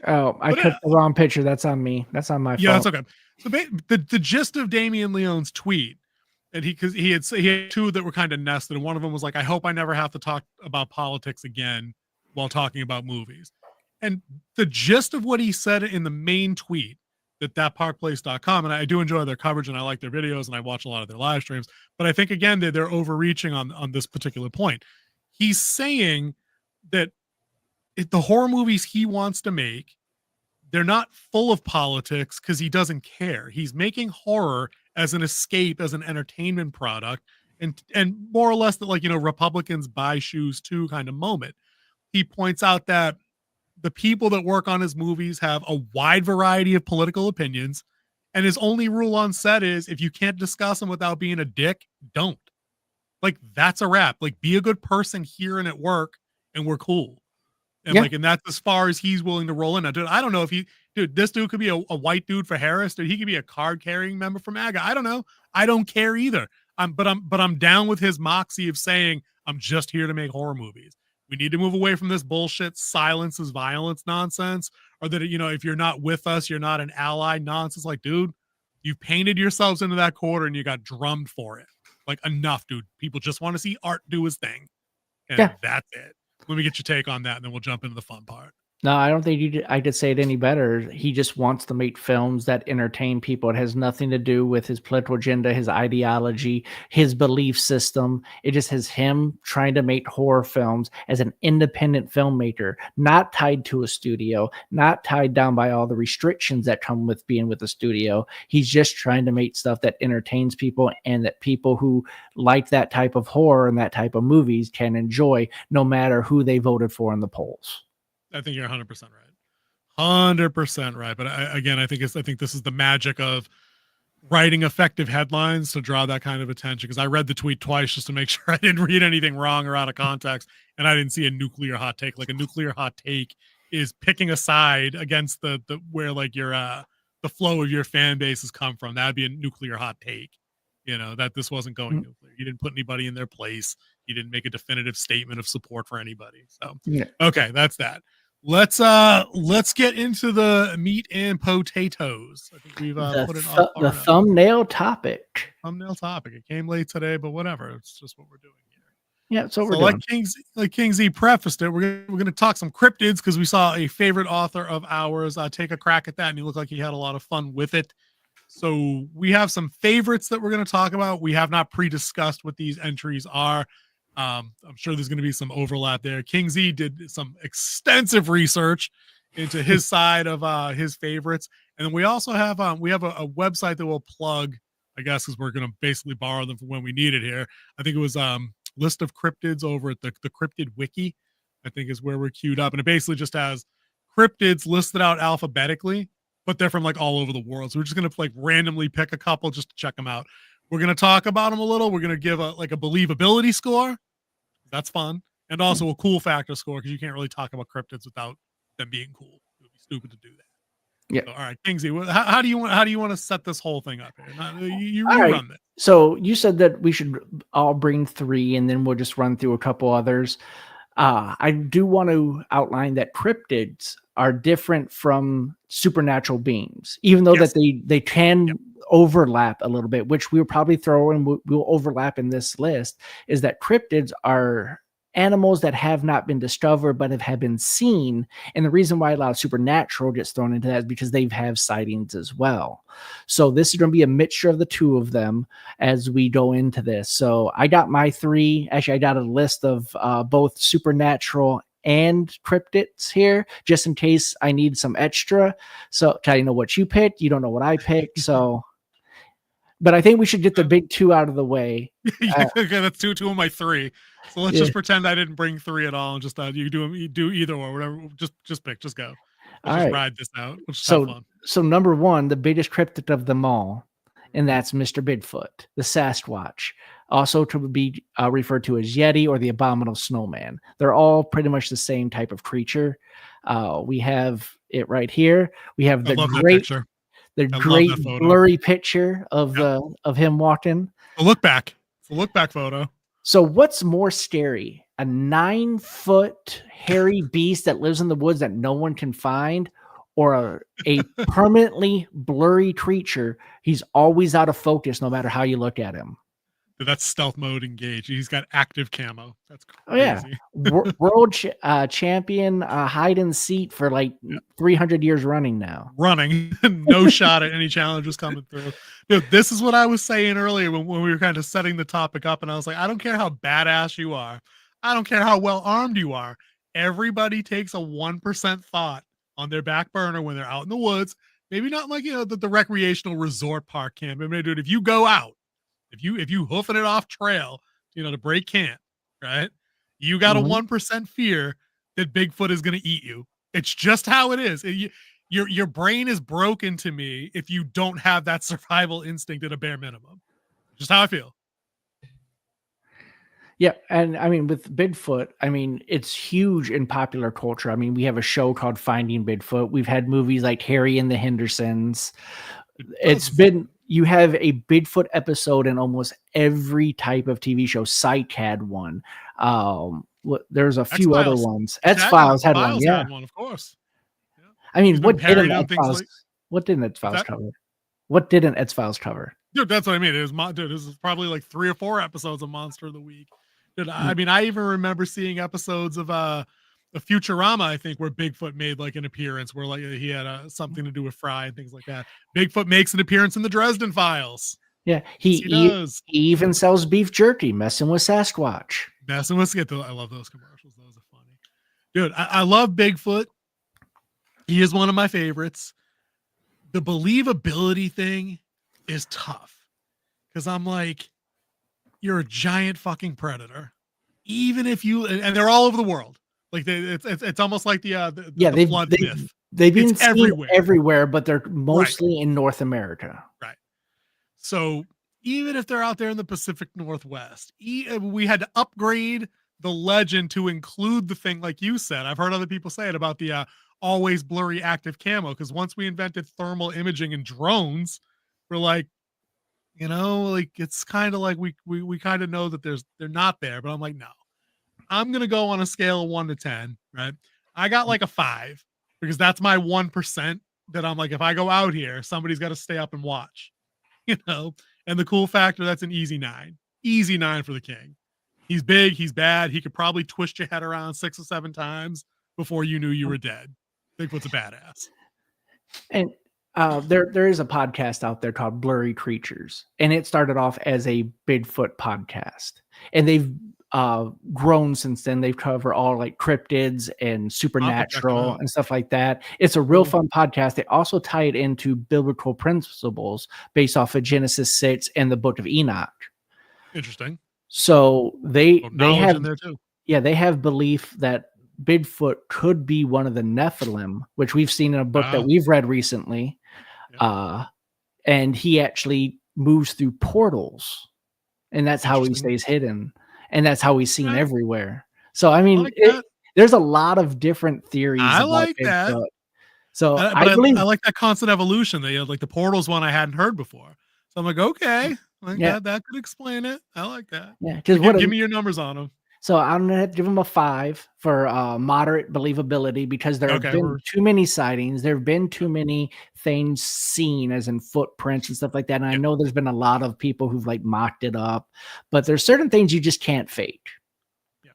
G: Oh, I clicked the wrong picture. That's on me. That's on my fault.
F: Yeah, that's okay. So the gist of Damien Leone's tweet. And he had two that were kind of nested, and one of them was like, I hope I never have to talk about politics again while talking about movies. And the gist of what he said in the main tweet that parkplace.com, and I do enjoy their coverage and I like their videos and I watch a lot of their live streams, but I think again they're overreaching on this particular point. He's saying that the horror movies he wants to make, they're not full of politics because he doesn't care. He's making horror as an escape, as an entertainment product, and more or less that, like, Republicans buy shoes too kind of moment. He points out that the people that work on his movies have a wide variety of political opinions, and his only rule on set is if you can't discuss them without being a dick, don't. Like, that's a wrap. Like, be a good person here and at work, and we're cool. And and that's as far as he's willing to roll in. Now, dude, I don't know if this dude could be a white dude for Harris, dude. He could be a card carrying member for MAGA. I don't know. I don't care either. But I'm down with his moxie of saying I'm just here to make horror movies. We need to move away from this bullshit silence is violence nonsense, or that, if you're not with us, you're not an ally nonsense. Like, dude, you painted yourselves into that corner and you got drummed for it. Like, enough, dude. People just want to see art do his thing. And that's it. Let me get your take on that, and then we'll jump into the fun part.
G: No, I don't think I could say it any better. He just wants to make films that entertain people. It has nothing to do with his political agenda, his ideology, his belief system. It just has him trying to make horror films as an independent filmmaker, not tied to a studio, not tied down by all the restrictions that come with being with a studio. He's just trying to make stuff that entertains people and that people who like that type of horror and that type of movies can enjoy, no matter who they voted for in the polls.
F: I think you're 100% right. 100% right. But I think this is the magic of writing effective headlines to draw that kind of attention. Because I read the tweet twice just to make sure I didn't read anything wrong or out of context, and I didn't see a nuclear hot take. Like, a nuclear hot take is picking a side against the where like your the flow of your fan base has come from. That'd be a nuclear hot take. That this wasn't going nuclear. You didn't put anybody in their place. You didn't make a definitive statement of support for anybody. So okay, that's that. Let's get into the meat and potatoes. I think we've put it on
G: the thumbnail topic.
F: Thumbnail topic. It came late today, but whatever. It's just what we're doing here.
G: Yeah, so we're doing.
F: Like King Z prefaced it. We're gonna talk some cryptids because we saw a favorite author of ours take a crack at that, and he looked like he had a lot of fun with it. So we have some favorites that we're going to talk about. We have not pre-discussed what these entries are. I'm sure there's going to be some overlap there. King Z did some extensive research into his side of his favorites, and then we also have a website that we'll plug, I guess, because we're going to basically borrow them for when we need it here. I think it was list of cryptids over at the Cryptid Wiki, I think is where we're queued up, and it basically just has cryptids listed out alphabetically, but they're from like all over the world. So we're just going to like randomly pick a couple just to check them out. We're going to talk about them a little. We're going to give a believability score. That's fun. And also a cool factor score, because you can't really talk about cryptids without them being cool. It would be stupid to do that.
G: Yeah.
F: So, all right, Kingsley, how do you want to set this whole thing up here? You run this.
G: So you said that we should all bring 3, and then we'll just run through a couple others. I do want to outline that cryptids are different from supernatural beings, even though that they can overlap a little bit, which we'll probably throw in, we'll overlap in this list, is that cryptids are animals that have not been discovered but have been seen. And the reason why a lot of supernatural gets thrown into that is because they have sightings as well. So this is going to be a mixture of the two of them as we go into this. So I got my 3. Actually, I got a list of both supernatural and cryptids here, just in case I need some extra. So I know what you picked. You don't know what I picked. So, but I think we should get the big 2 out of the way.
F: Okay, that's two of my 3. So let's just pretend I didn't bring 3 at all, and just you do either or whatever. Just pick, just go. Let's just ride this out.
G: So number 1, the biggest cryptid of them all, and that's Mr. Bigfoot, the Sasquatch, also to be referred to as Yeti or the Abominable Snowman. They're all pretty much the same type of creature. We have it right here. We have the great blurry picture of him walking.
F: A look back photo.
G: So what's more scary, a 9-foot hairy beast that lives in the woods that no one can find, or a permanently blurry creature? He's always out of focus no matter how you look at him.
F: Dude, that's stealth mode engaged. He's got active camo. That's crazy.
G: Oh yeah. World champion hide and seek for like 300 years running now.
F: No shot at any challenges coming through. Dude, this is what I was saying earlier when we were kind of setting the topic up, and I was like, I don't care how badass you are. I don't care how well armed you are. Everybody takes a 1% thought on their back burner when they're out in the woods. Maybe not like, the recreational resort park camp. I mean, dude, if you go out, if you hoofing it off trail, to break camp, right? You got a 1% fear that Bigfoot is going to eat you. It's just how it is. Your brain is broken to me if you don't have that survival instinct at a bare minimum. Just how I feel.
G: Yeah, and I mean, with Bigfoot, I mean, it's huge in popular culture. I mean, we have a show called Finding Bigfoot. We've had movies like Harry and the Hendersons. You have a Bigfoot episode in almost every type of TV show. Psych had one. There's a few other
F: X-Files.
G: ones. X-Files had one,
F: X-Files
G: yeah.
F: had one, of course.
G: I mean,
F: He's
G: what
F: been
G: didn't
F: parodied on things
G: X-Files?
F: like-
G: What didn't X-Files
F: that?
G: cover? What didn't X-Files cover?
F: Dude, that's what I mean. Dude, this is probably like 3 or 4 episodes of Monster of the Week. Dude, I mean, I even remember seeing episodes of Futurama, I think, where Bigfoot made like an appearance, where like he had something to do with Fry and things like that. Bigfoot makes an appearance in the Dresden Files.
G: Yeah,
F: he does.
G: He even sells beef jerky, messing with Sasquatch.
F: Messing with I love those commercials. Those are funny. Dude, I love Bigfoot. He is one of my favorites. The believability thing is tough because I'm like, you're a giant fucking predator. Even if you, and they're all over the world. Like it's almost like the flood myth.
G: They've been
F: It's
G: seen everywhere, but they're mostly in North America.
F: Right. So even if they're out there in the Pacific Northwest, we had to upgrade the legend to include the thing like you said. I've heard other people say it about the always blurry active camo, because once we invented thermal imaging and drones, we're like, you know, like it's kind of like we kind of know that they're not there, but I'm like, no. I'm gonna go on a scale of 1 to 10, right? I got like a 5 because that's my 1% that I'm like, if I go out here, somebody's got to stay up and watch, you know. And the cool factor, that's an easy 9 for the king. He's big, he's bad. He could probably twist your head around 6 or 7 times before you knew you were dead. Bigfoot's a badass.
G: And there is a podcast out there called Blurry Creatures, and it started off as a Bigfoot podcast, and they've grown since then. They've covered all like cryptids and supernatural and stuff like that. It's a real fun podcast. They also tie it into biblical principles based off of Genesis 6 and the Book of Enoch.
F: Interesting.
G: So they have
F: in there too.
G: Yeah, they have belief that Bigfoot could be one of the Nephilim, which we've seen in a book that we've read recently. And he actually moves through portals, and that's how he stays hidden, and that's how he's seen everywhere. So I mean, there's a lot of different theories.
F: I
G: about
F: like
G: Bigfoot.
F: that.
G: So
F: I like that constant evolution. They had like the portals one I hadn't heard before. So I'm like, okay, like that could explain it. I like that.
G: Yeah, because
F: give me your numbers on them.
G: So I'm gonna have to give him a 5 for moderate believability, because there have been too many sightings. There have been too many things seen, as in footprints and stuff like that. And I know there's been a lot of people who've like mocked it up, but there's certain things you just can't fake.
F: Yeah.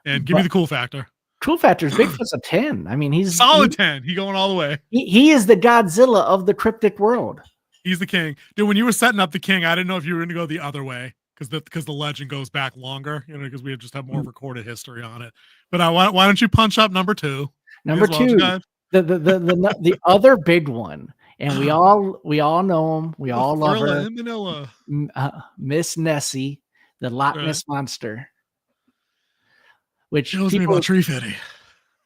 F: And give me the cool factor.
G: Cool factor is Bigfoot's a 10. I mean, he's
F: solid 10. He going all the way.
G: He is the Godzilla of the cryptic world.
F: He's the king. Dude, when you were setting up the king, I didn't know if you were going to go the other way, because the legend goes back longer, you know, because we just have more recorded history on it. But why don't you punch up number 2?
G: Number 2, the other big one, and we all know him. We all love her.
F: Manila.
G: Miss Nessie, the Loch Ness monster. Which
F: tells me about Tree Fitty.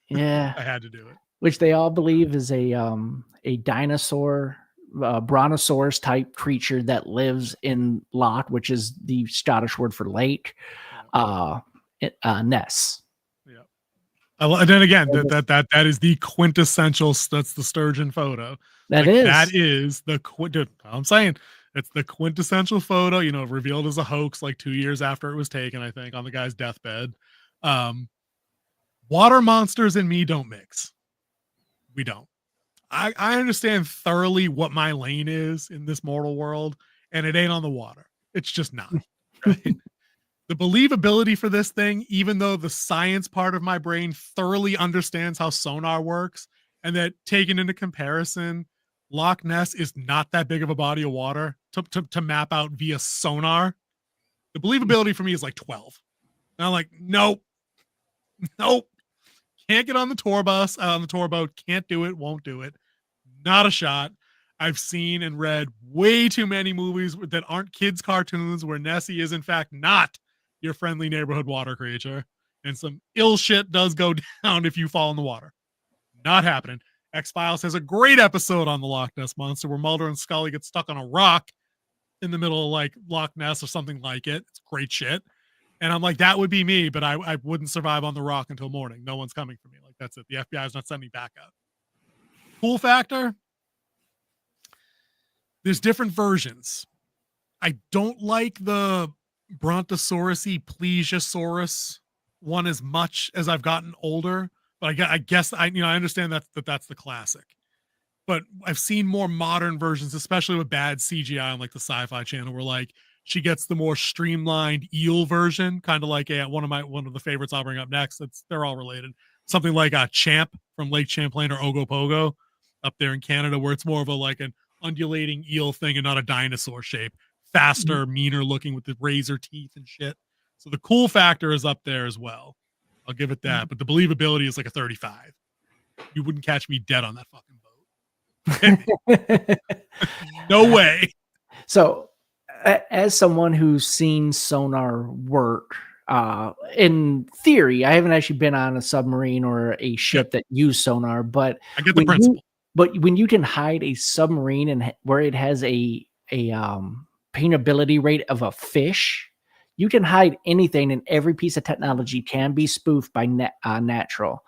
G: Yeah,
F: I had to do it.
G: Which they all believe is a dinosaur, brontosaurus type creature that lives in Loch, which is the Scottish word for lake. Ness.
F: Yeah. And then again, that is the quintessential. That's the sturgeon photo.
G: That
F: is the I'm saying it's the quintessential photo. You know, revealed as a hoax like 2 years after it was taken, I think, on the guy's deathbed. Water monsters and me don't mix. We don't. I understand thoroughly what my lane is in this mortal world, and it ain't on the water. It's just not. Right? The believability for this thing, even though the science part of my brain thoroughly understands how sonar works, and that taken into comparison, Loch Ness is not that big of a body of water to map out via sonar. The believability for me is like 12. And I'm like, nope. Can't get on the tour bus, on the tour boat. Can't do it. Won't do it. Not a shot. I've seen and read way too many movies that aren't kids' cartoons where Nessie is, in fact, not your friendly neighborhood water creature. And some ill shit does go down if you fall in the water. Not happening. X-Files has a great episode on the Loch Ness Monster where Mulder and Scully get stuck on a rock in the middle of like Loch Ness or something like it. It's great shit. And I'm like, that would be me, but I wouldn't survive on the rock until morning. No one's coming for me. Like, that's it. The FBI is not sending me back up. Cool factor. There's different versions. I don't like the Brontosaurus-y plesiosaurus one as much as I've gotten older, but I guess I understand that's the classic. But I've seen more modern versions, especially with bad CGI on like the Sci-Fi Channel, where like she gets the more streamlined eel version, kind of like one of the favorites I'll bring up next. They're all related. Something like a Champ from Lake Champlain or Ogopogo up there in Canada, where it's more of like an undulating eel thing and not a dinosaur shape. Faster, meaner looking with the razor teeth and shit. So the cool factor is up there as well. I'll give it that. But the believability is like a 35. You wouldn't catch me dead on that fucking boat. No way.
G: So, as someone who's seen sonar work, in theory, I haven't actually been on a submarine or a ship that used sonar, but
F: I get the principle.
G: But when you can hide a submarine and where it has a paintability rate of a fish, you can hide anything, and every piece of technology can be spoofed by natural.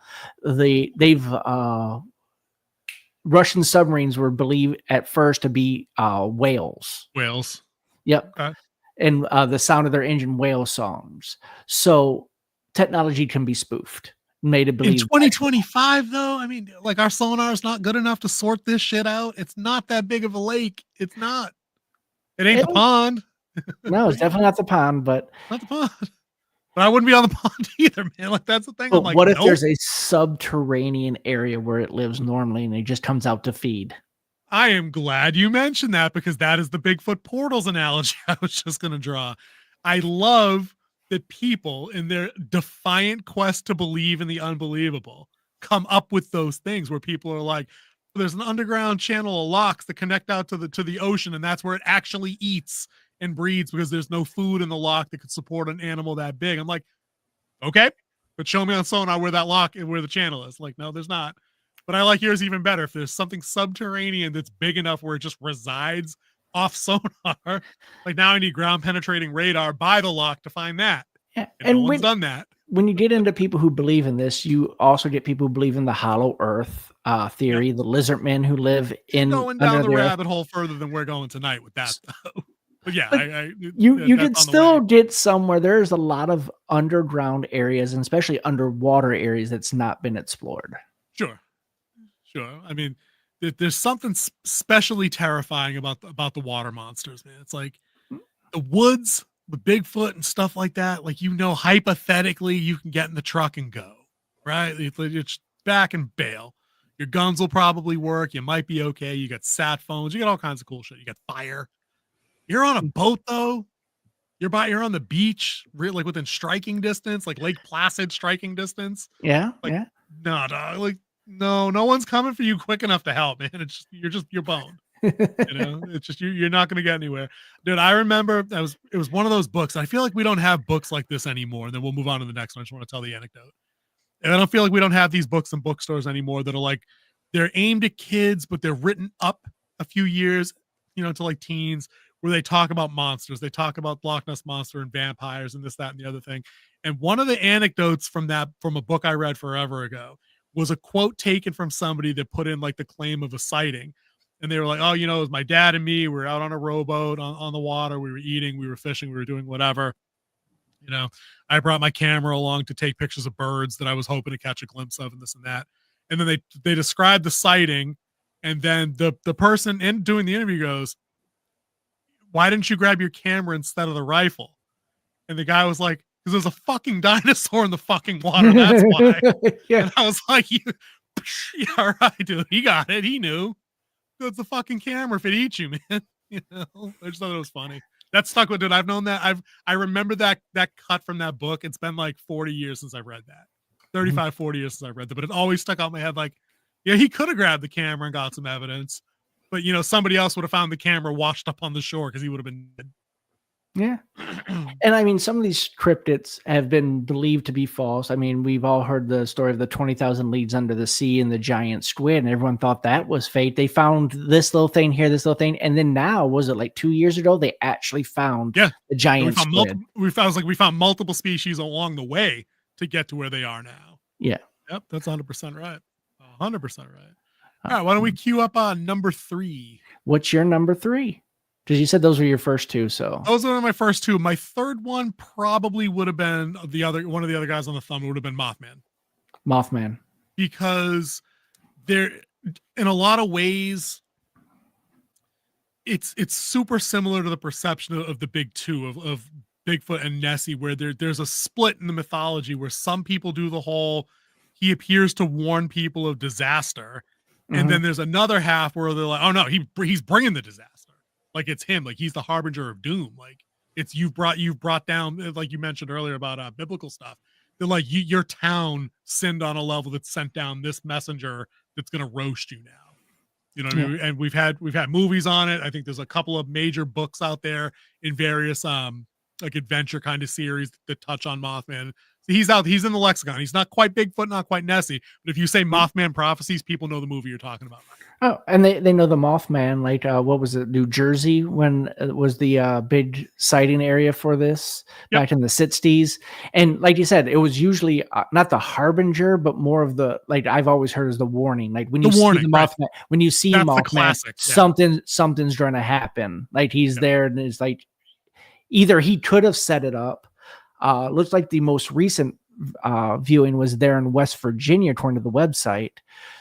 G: Russian submarines were believed at first to be whales.
F: Whales.
G: Yep.
F: Okay.
G: And the sound of their engine whale songs. So technology can be spoofed. Made to believe.
F: In 2025, though, I mean, like our sonar is not good enough to sort this shit out. It's not that big of a lake. It's not. It ain't the pond.
G: No, it's definitely not the pond, but
F: not the pond. But I wouldn't be on the pond either, man. Like that's the thing.
G: But
F: I'm like,
G: what if
F: nope.
G: there's a subterranean area where it lives normally and it just comes out to feed?
F: I am glad you mentioned that, because that is the Bigfoot portals analogy I was just going to draw. I love that people in their defiant quest to believe in the unbelievable come up with those things where people are like, there's an underground channel of locks that connect out to the ocean, and that's where it actually eats and breeds because there's no food in the lock that could support an animal that big. I'm like, okay, but show me on sonar where that lock and where the channel is. Like, no, there's not. But I like yours even better. If there's something subterranean that's big enough where it just resides off sonar, like now I need ground penetrating radar by the lock to find that.
G: Yeah.
F: And no one's done that.
G: When you get into people who believe in this, you also get people who believe in the hollow earth theory, the lizard men who live in
F: going down the rabbit hole further than we're going tonight with that, though. But yeah,
G: you can still get somewhere. There's a lot of underground areas and especially underwater areas that's not been explored.
F: Sure. I mean, there's something specially terrifying about the water monsters, man. It's like the woods, the Bigfoot and stuff like that. Like, hypothetically, you can get in the truck and go, right? It's back and bail. Your guns will probably work. You might be okay. You got sat phones. You got all kinds of cool shit. You got fire. You're on a boat though. You're on the beach, like within striking distance, like Lake Placid striking distance.
G: Yeah.
F: Like,
G: yeah.
F: No, dog. Like, no one's coming for you quick enough to help, man. You're boned. It's just you're not going to get anywhere, dude. I remember it was one of those books. I feel like we don't have books like this anymore. And then we'll move on to the next one. I just want to tell the anecdote. And I don't feel like we don't have these books in bookstores anymore that are like, they're aimed at kids, but they're written up a few years, to like teens, where they talk about monsters. They talk about Loch Ness Monster and vampires and this, that, and the other thing. And one of the anecdotes from a book I read forever ago was a quote taken from somebody that put in like the claim of a sighting. And they were like, oh, it was my dad and me. We were out on a rowboat on the water. We were eating, we were fishing, we were doing whatever. I brought my camera along to take pictures of birds that I was hoping to catch a glimpse of and this and that. And then they described the sighting. And then the person in doing the interview goes, why didn't you grab your camera instead of the rifle? And the guy was like, because there's a fucking dinosaur in the fucking water. That's why.
G: Yeah.
F: And I was like, yeah, all right, dude. He got it. He knew. It's the fucking camera if it eats you, man. I just thought it was funny. That stuck with it. I've known that. I remember that cut from that book. It's been like 40 years since I read that. 35, 40 years since I read that. But it always stuck out in my head like, yeah, he could have grabbed the camera and got some evidence. But, somebody else would have found the camera washed up on the shore because he would have been dead.
G: Yeah. And I mean, some of these cryptids have been believed to be false. I mean, we've all heard the story of the 20,000 Leagues Under the Sea and the giant squid, and everyone thought that was fake. They found this little thing here, this little thing. And then now, was it like 2 years ago, they actually found the giant squid. We found multiple species along the way to get to where they are now. Yeah.
F: Yep. That's 100% right. 100% right. All right. Why don't we queue up on number 3?
G: What's your number 3? Because you said those were your first two, so
F: those are my first two. My third one probably would have been one of the other guys on the thumb. Would have been Mothman, because there, in a lot of ways, it's super similar to the perception of the big two of Bigfoot and Nessie, where there's a split in the mythology where some people do the whole he appears to warn people of disaster, and then there's another half where they're like, oh no, he's bringing the disaster. Like it's him, like he's the harbinger of doom. Like it's you've brought down, like you mentioned earlier about biblical stuff. They're like your town sinned on a level that sent down this messenger that's gonna roast you now. You know what I mean? And we've had movies on it. I think there's a couple of major books out there in various like adventure kind of series that touch on Mothman. So he's in the lexicon. He's not quite Bigfoot, not quite Nessie. But if you say Mothman prophecies, people know the movie you're talking about.
G: Oh, and they know the Mothman, like what was it, New Jersey, when it was the big sighting area for this back in the 60s. And like you said, it was usually not the harbinger, but more of the, like I've always heard as the warning. Like when you see the Mothman, when you see Mothman,
F: classic,
G: something's going to happen. Like he's there, and it's like either he could have set it up. Looks like the most recent viewing was there in West Virginia, according to the website.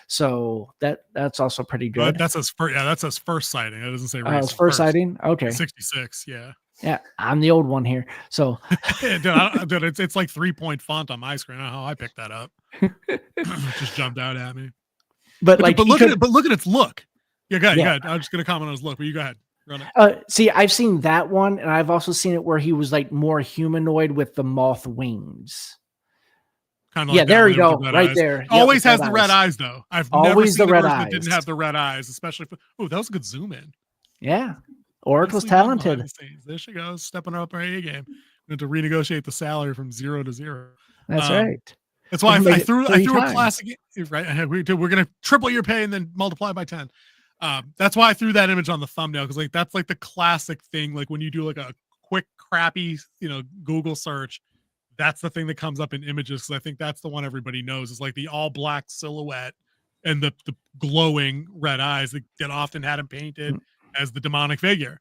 G: So that's also pretty good.
F: That's his first. Yeah, that's his first sighting. It doesn't say
G: his first sighting. Okay,
F: 66. Yeah.
G: Yeah, I'm the old one here. So
F: dude, it's like 3-point font on my screen. I don't know how I picked that up. It just jumped out at me.
G: But
F: look at its look. Yeah, go ahead. I'm just gonna comment on his look, but you go ahead. Run it.
G: See, I've seen that one, and I've also seen it where he was like more humanoid with the moth wings.
F: Kind of like
G: there we go, right
F: eyes.
G: there.
F: Always has the red eyes, though. I've
G: always
F: never seen
G: the red
F: version
G: eyes.
F: that didn't have the red eyes, especially for. Oh, that was a good zoom in.
G: Yeah, Oric was talented.
F: There she goes, stepping up her A game. Going to renegotiate the salary from 0 to 0.
G: That's right.
F: That's why I threw a classic. Right, we're going to triple your pay and then multiply by 10. That's why I threw that image on the thumbnail, because like that's like the classic thing. Like when you do like a quick crappy Google search, that's the thing that comes up in images, because I think that's the one everybody knows is like the all black silhouette and the glowing red eyes that often had him painted as the demonic figure.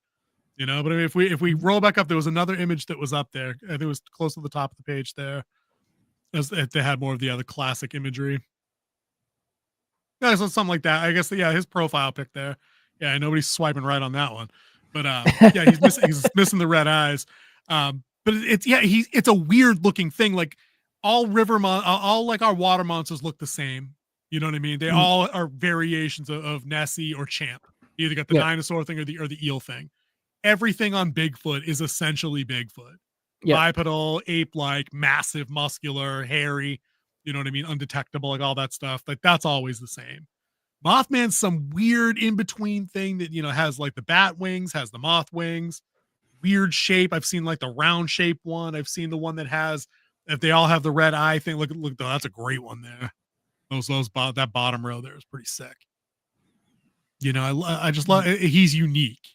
F: But I mean, if we roll back up, there was another image that was up there. I think it was close to the top of the page there, as if they had more of the other classic imagery. Yeah, so something like that. I guess, his profile pic there. Yeah, nobody's swiping right on that one. But he's missing the red eyes. But it's a weird looking thing. Like all like our water monsters look the same. You know what I mean? They all are variations of Nessie or Champ. You either got the dinosaur thing or the eel thing. Everything on Bigfoot is essentially Bigfoot. Bipedal, ape-like, massive, muscular, hairy. You know what I mean? Undetectable, like all that stuff. Like that's always the same. Mothman's some weird in-between thing that, has like the bat wings, has the moth wings, weird shape. I've seen like the round shape one. I've seen the one that has, if they all have the red eye thing. Look, that's a great one there. That bottom row there is pretty sick. I just love, he's unique.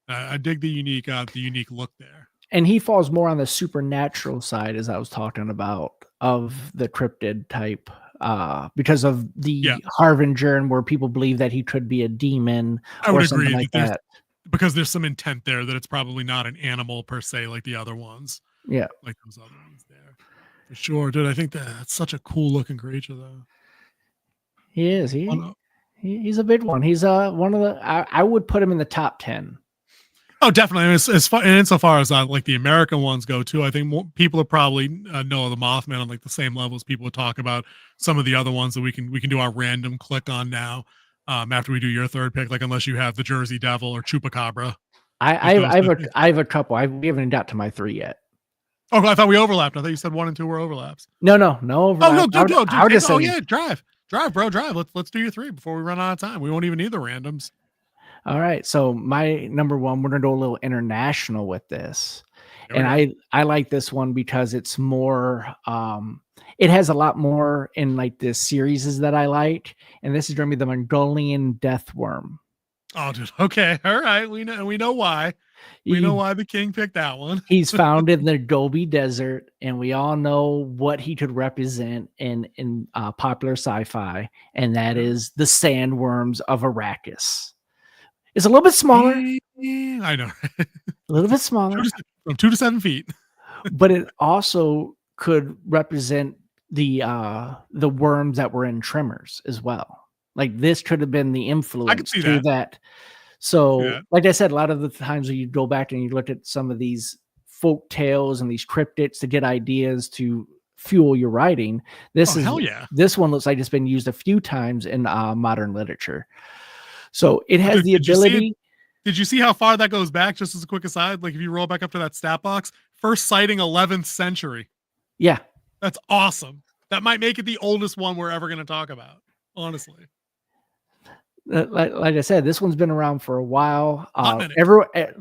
F: I dig the unique look there.
G: And he falls more on the supernatural side, as I was talking about, of the cryptid type, because of the harbinger, and where people believe that he could be a demon or something like that.
F: Because there's some intent there that it's probably not an animal per se, like the other ones.
G: Yeah,
F: like those other ones there. For sure, dude. I think that's such a cool looking creature, though.
G: He is. He's a big one. He's one of the. I would put him in the top 10.
F: Oh, definitely. I mean, as far and insofar as like the American ones go too, I think people are probably know the Mothman on like the same level as people would talk about some of the other ones that we can do our random click on now. After we do your third pick, like unless you have the Jersey Devil or Chupacabra.
G: I have a couple. We haven't got to my 3 yet.
F: Oh, I thought we overlapped. I thought you said 1 and 2 were overlaps.
G: No overlap.
F: Oh no, drive, bro, drive. Let's do your 3 before we run out of time. We won't even need the randoms.
G: All right, so my number 1, we're gonna go a little international with this, and I like this one because it's more. It has a lot more in like the series that I like, and this is gonna be the Mongolian death worm.
F: Oh, dude. Okay, all right. We know why. We know why the king picked that one.
G: He's found in the Gobi Desert, and we all know what he could represent in popular sci-fi, and that is the sandworms of Arrakis. It's a little bit smaller.
F: I know.
G: A little bit smaller.
F: From 2 to 7 feet.
G: But it also could represent the worms that were in Tremors as well. Like this could have been the influence to that. So, like I said, a lot of the times when you go back and you look at some of these folk tales and these cryptids to get ideas to fuel your writing, this one looks like it's been used a few times in modern literature. So it has the ability.
F: Did you see how far that goes back? Just as a quick aside, like if you roll back up to that stat box, first sighting 11th century.
G: Yeah,
F: that's awesome. That might make it the oldest one we're ever going to talk about, honestly.
G: Like I said, this one's been around for a while.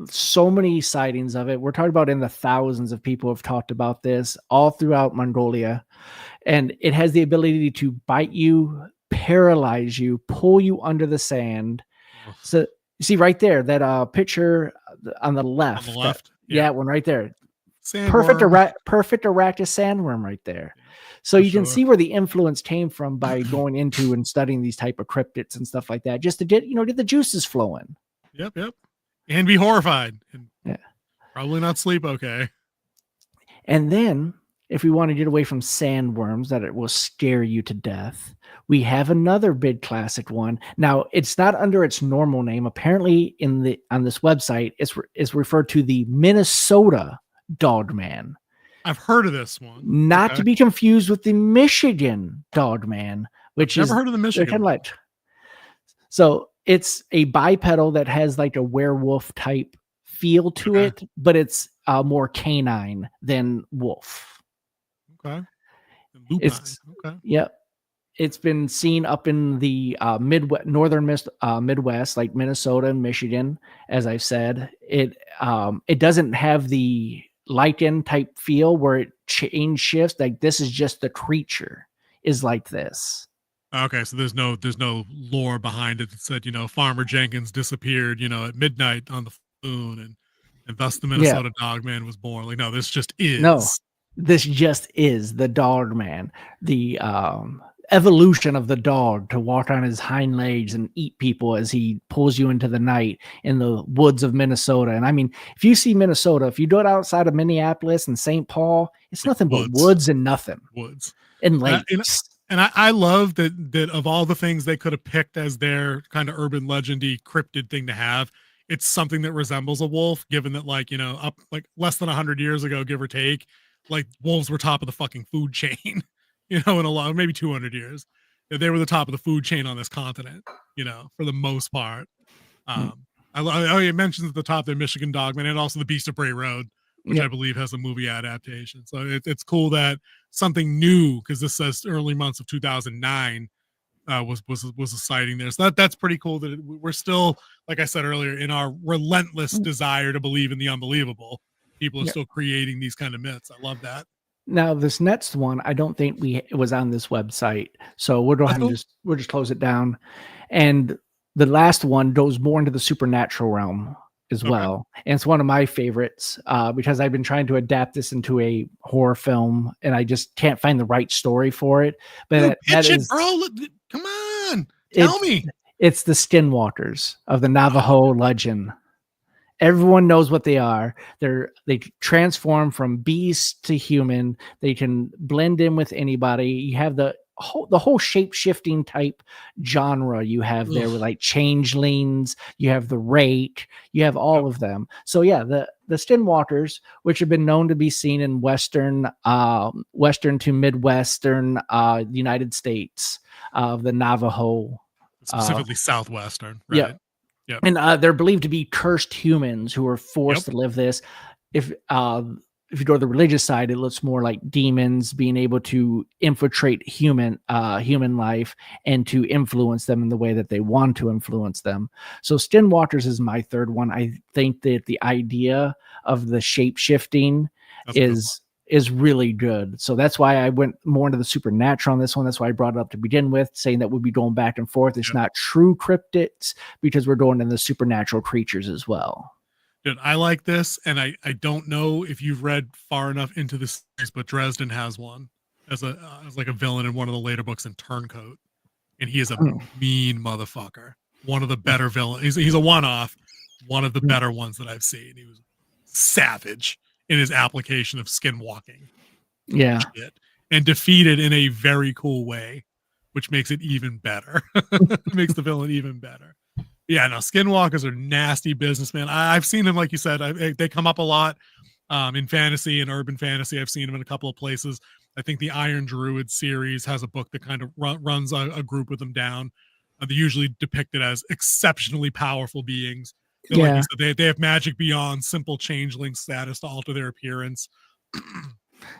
G: So many sightings of it. We're talking about in the thousands of people have talked about this all throughout Mongolia. And it has the ability to bite you, paralyze you, pull you under the sand. So you see right there, that picture on the left.
F: On the left.
G: That one right there.
F: Sandworm.
G: Perfect arachnid sandworm right there. So you can see where the influence came from by going into and studying these type of cryptids and stuff like that, just to get the juices flowing.
F: Yep. And be horrified. And probably not sleep okay.
G: And then if we want to get away from sandworms that it will scare you to death, we have another big classic one. Now, it's not under its normal name. Apparently on this website, it's referred to the Minnesota Dogman.
F: I've heard of this one.
G: Not to be confused with the Michigan Dogman, which
F: Never heard of the Michigan.
G: Kind of like, so it's a bipedal that has like a werewolf type feel to it, but it's more canine than wolf.
F: Okay.
G: Yep. It's been seen up in the northern Midwest, like Minnesota and Michigan. As I've said, it doesn't have the lichen type feel where it shifts. Like this is just the creature is like this.
F: Okay, so there's no lore behind it that said, Farmer Jenkins disappeared, at midnight on the moon and thus the Minnesota Dogman was born. Like, no, this just is.
G: No, this just is the Dogman. The evolution of the dog to walk on his hind legs and eat people as he pulls you into the night in the woods of Minnesota. And I mean, if you see Minnesota, if you do it outside of Minneapolis and St. Paul, it's nothing but woods and nothing.
F: Woods
G: and lakes.
F: And I love that of all the things they could have picked as their kind of urban legendy cryptid thing to have, it's something that resembles a wolf, given that up like less than 100 years ago, give or take, like wolves were top of the fucking food chain. In a lot, maybe 200 years, they were the top of the food chain on this continent, for the most part. It mentions at the top there Michigan Dogman and also the Beast of Bray Road, which I believe has a movie adaptation. So it's cool that something new, because this says early months of 2009 was a sighting there. So that's pretty cool that we're still, like I said earlier, in our relentless desire to believe in the unbelievable. People are still creating these kind of myths. I love that.
G: Now, this next one, I don't think it was on this website. So we'll go ahead and we'll just close it down. And the last one goes more into the supernatural realm as well. And it's one of my favorites because I've been trying to adapt this into a horror film and I just can't find the right story for it. But
F: bro. Come on. Tell me.
G: It's the Skinwalkers of the Navajo legend. Everyone knows what they are. They transform from beast to human. They can blend in with anybody. You have the whole shape-shifting type genre you have there with like changelings. You have the rake. You have all of them. So yeah, the Skinwalkers, which have been known to be seen in western to midwestern United States of the Navajo,
F: specifically southwestern. Right?
G: Yeah. Yep. And they're believed to be cursed humans who are forced to live this. If you go to the religious side, it looks more like demons being able to infiltrate human life and to influence them in the way that they want to influence them. So Skinwalkers is my third one. I think that the idea of the shape shifting is really good. So that's why I went more into the supernatural on this one. That's why I brought it up to begin with, saying that we'll be going back and forth. It's not true cryptids because we're going into the supernatural creatures as well.
F: Dude, I like this, and I don't know if you've read far enough into this series, but Dresden has one as like a villain in one of the later books in Turncoat, and he is a mean motherfucker. one of the better villains. He's a one-off, one of the better ones that I've seen. He was savage in his application of skinwalking.
G: Yeah.
F: And defeated in a very cool way, which makes it even better. It makes the villain even better. Yeah, no, skinwalkers are nasty business, man. I've seen them, like you said, they come up a lot in fantasy and urban fantasy. I've seen them in a couple of places. I think the Iron Druid series has a book that kind of runs a group of them down. They're usually depicted as exceptionally powerful beings. Like you said, they have magic beyond simple changeling status to alter their appearance.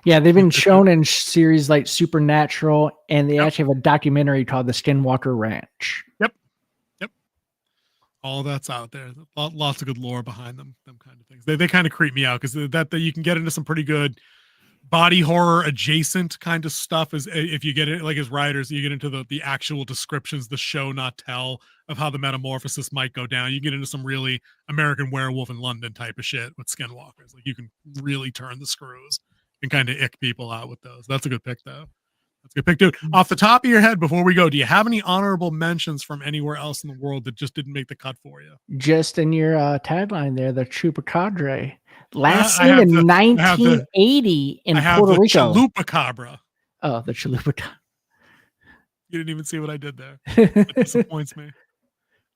G: Yeah, they've been shown in series like Supernatural, and they actually have a documentary called The Skinwalker Ranch.
F: Yep. All that's out there. Lots of good lore behind them kind of things. They kind of creep me out because that you can get into some pretty good body horror adjacent kind of stuff as if you get it like as writers, you get into the actual descriptions, the show not tell of how the metamorphosis might go down. You get into some really American Werewolf in London type of shit with skinwalkers. Like you can really turn the screws and kind of ick people out with those. That's a good pick though. That's a good pick, dude. Off the top of your head, before we go, do you have any honorable mentions from anywhere else in the world that just didn't make the cut for you?
G: Just in your tagline there, the Chupacabra. Last seen in 1980 in Puerto Rico.
F: Chupacabra.
G: Oh, the Chupacabra.
F: You didn't even see what I did there. It disappoints me.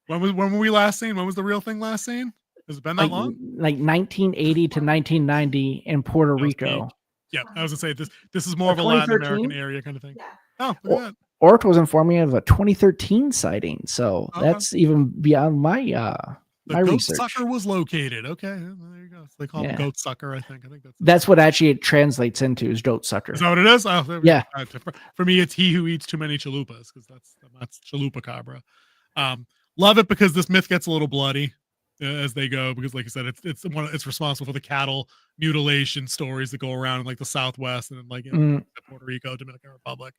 F: When were we last seen? When was the real thing last seen? Has it been that long?
G: Like 1980 to 1990 in Puerto Rico.
F: Yeah, I was gonna say this is more of a Latin American area kind of thing. Oh, look at that.
G: Orc was informing me of a 2013 sighting, so that's even beyond my my
F: goat
G: research.
F: sucker was located. Okay, there you go. They call him goat sucker. I think
G: that's what actually it translates into is goat sucker.
F: Is that what it is? Oh,
G: yeah.
F: For me, it's he who eats too many chalupas because that's Chupacabra. Love it because this myth gets a little bloody as they go because, like I said, it's responsible for the cattle mutilation stories that go around in like the Southwest and like Puerto Rico, Dominican Republic,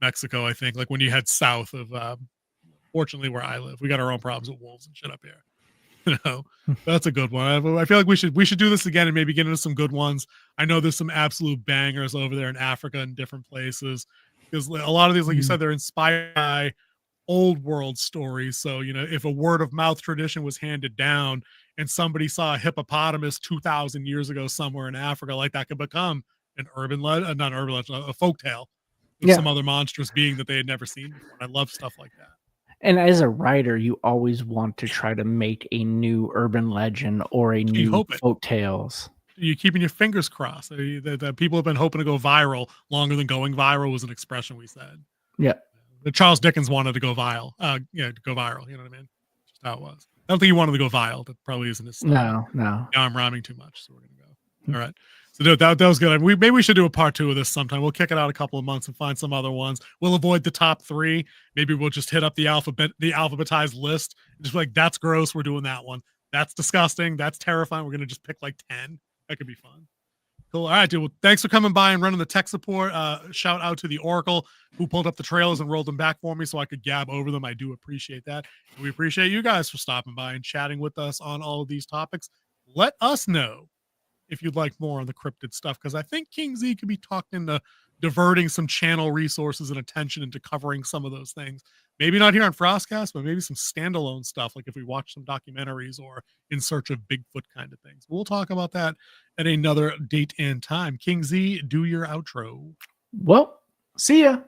F: Mexico. I think like when you head south of, fortunately where I live, we got our own problems with wolves and shit up here. You know, that's a good one. I feel like we should do this again and maybe get into some good ones. I know there's some absolute bangers over there in Africa and different places because a lot of these, like you said, they're inspired by old world stories. So, you know, if a word of mouth tradition was handed down and somebody saw a hippopotamus 2,000 years ago somewhere in Africa, like that could become an urban legend, not urban legend, a folktale of some other monstrous being that they had never seen before. I love stuff like that.
G: And as a writer, you always want to try to make a new urban legend or a new folk tales.
F: You're keeping your fingers crossed. The people have been hoping to go viral longer than going viral was an expression we said.
G: Yeah.
F: Charles Dickens wanted to go viral. To go viral. You know what I mean? Just how it was. I don't think he wanted to go viral. That probably isn't his style.
G: No.
F: Now I'm rhyming too much, so we're gonna go. All right. So dude, that was good. Maybe we should do a part 2 of this sometime. We'll kick it out a couple of months and find some other ones. We'll avoid the top 3. Maybe we'll just hit up the alphabetized list. Just like that's gross. We're doing that one. That's disgusting. That's terrifying. We're gonna just pick like 10. That could be fun. Cool. All right, dude. Well, thanks for coming by and running the tech support. Shout out to the Oracle who pulled up the trailers and rolled them back for me so I could gab over them. I do appreciate that. And we appreciate you guys for stopping by and chatting with us on all of these topics. Let us know if you'd like more on the cryptid stuff, because I think King Z could be talked into diverting some channel resources and attention into covering some of those things. Maybe not here on FrostCast, but maybe some standalone stuff, like if we watch some documentaries or in search of Bigfoot kind of things. We'll talk about that at another date and time. King Z, do your outro.
G: Well, see ya.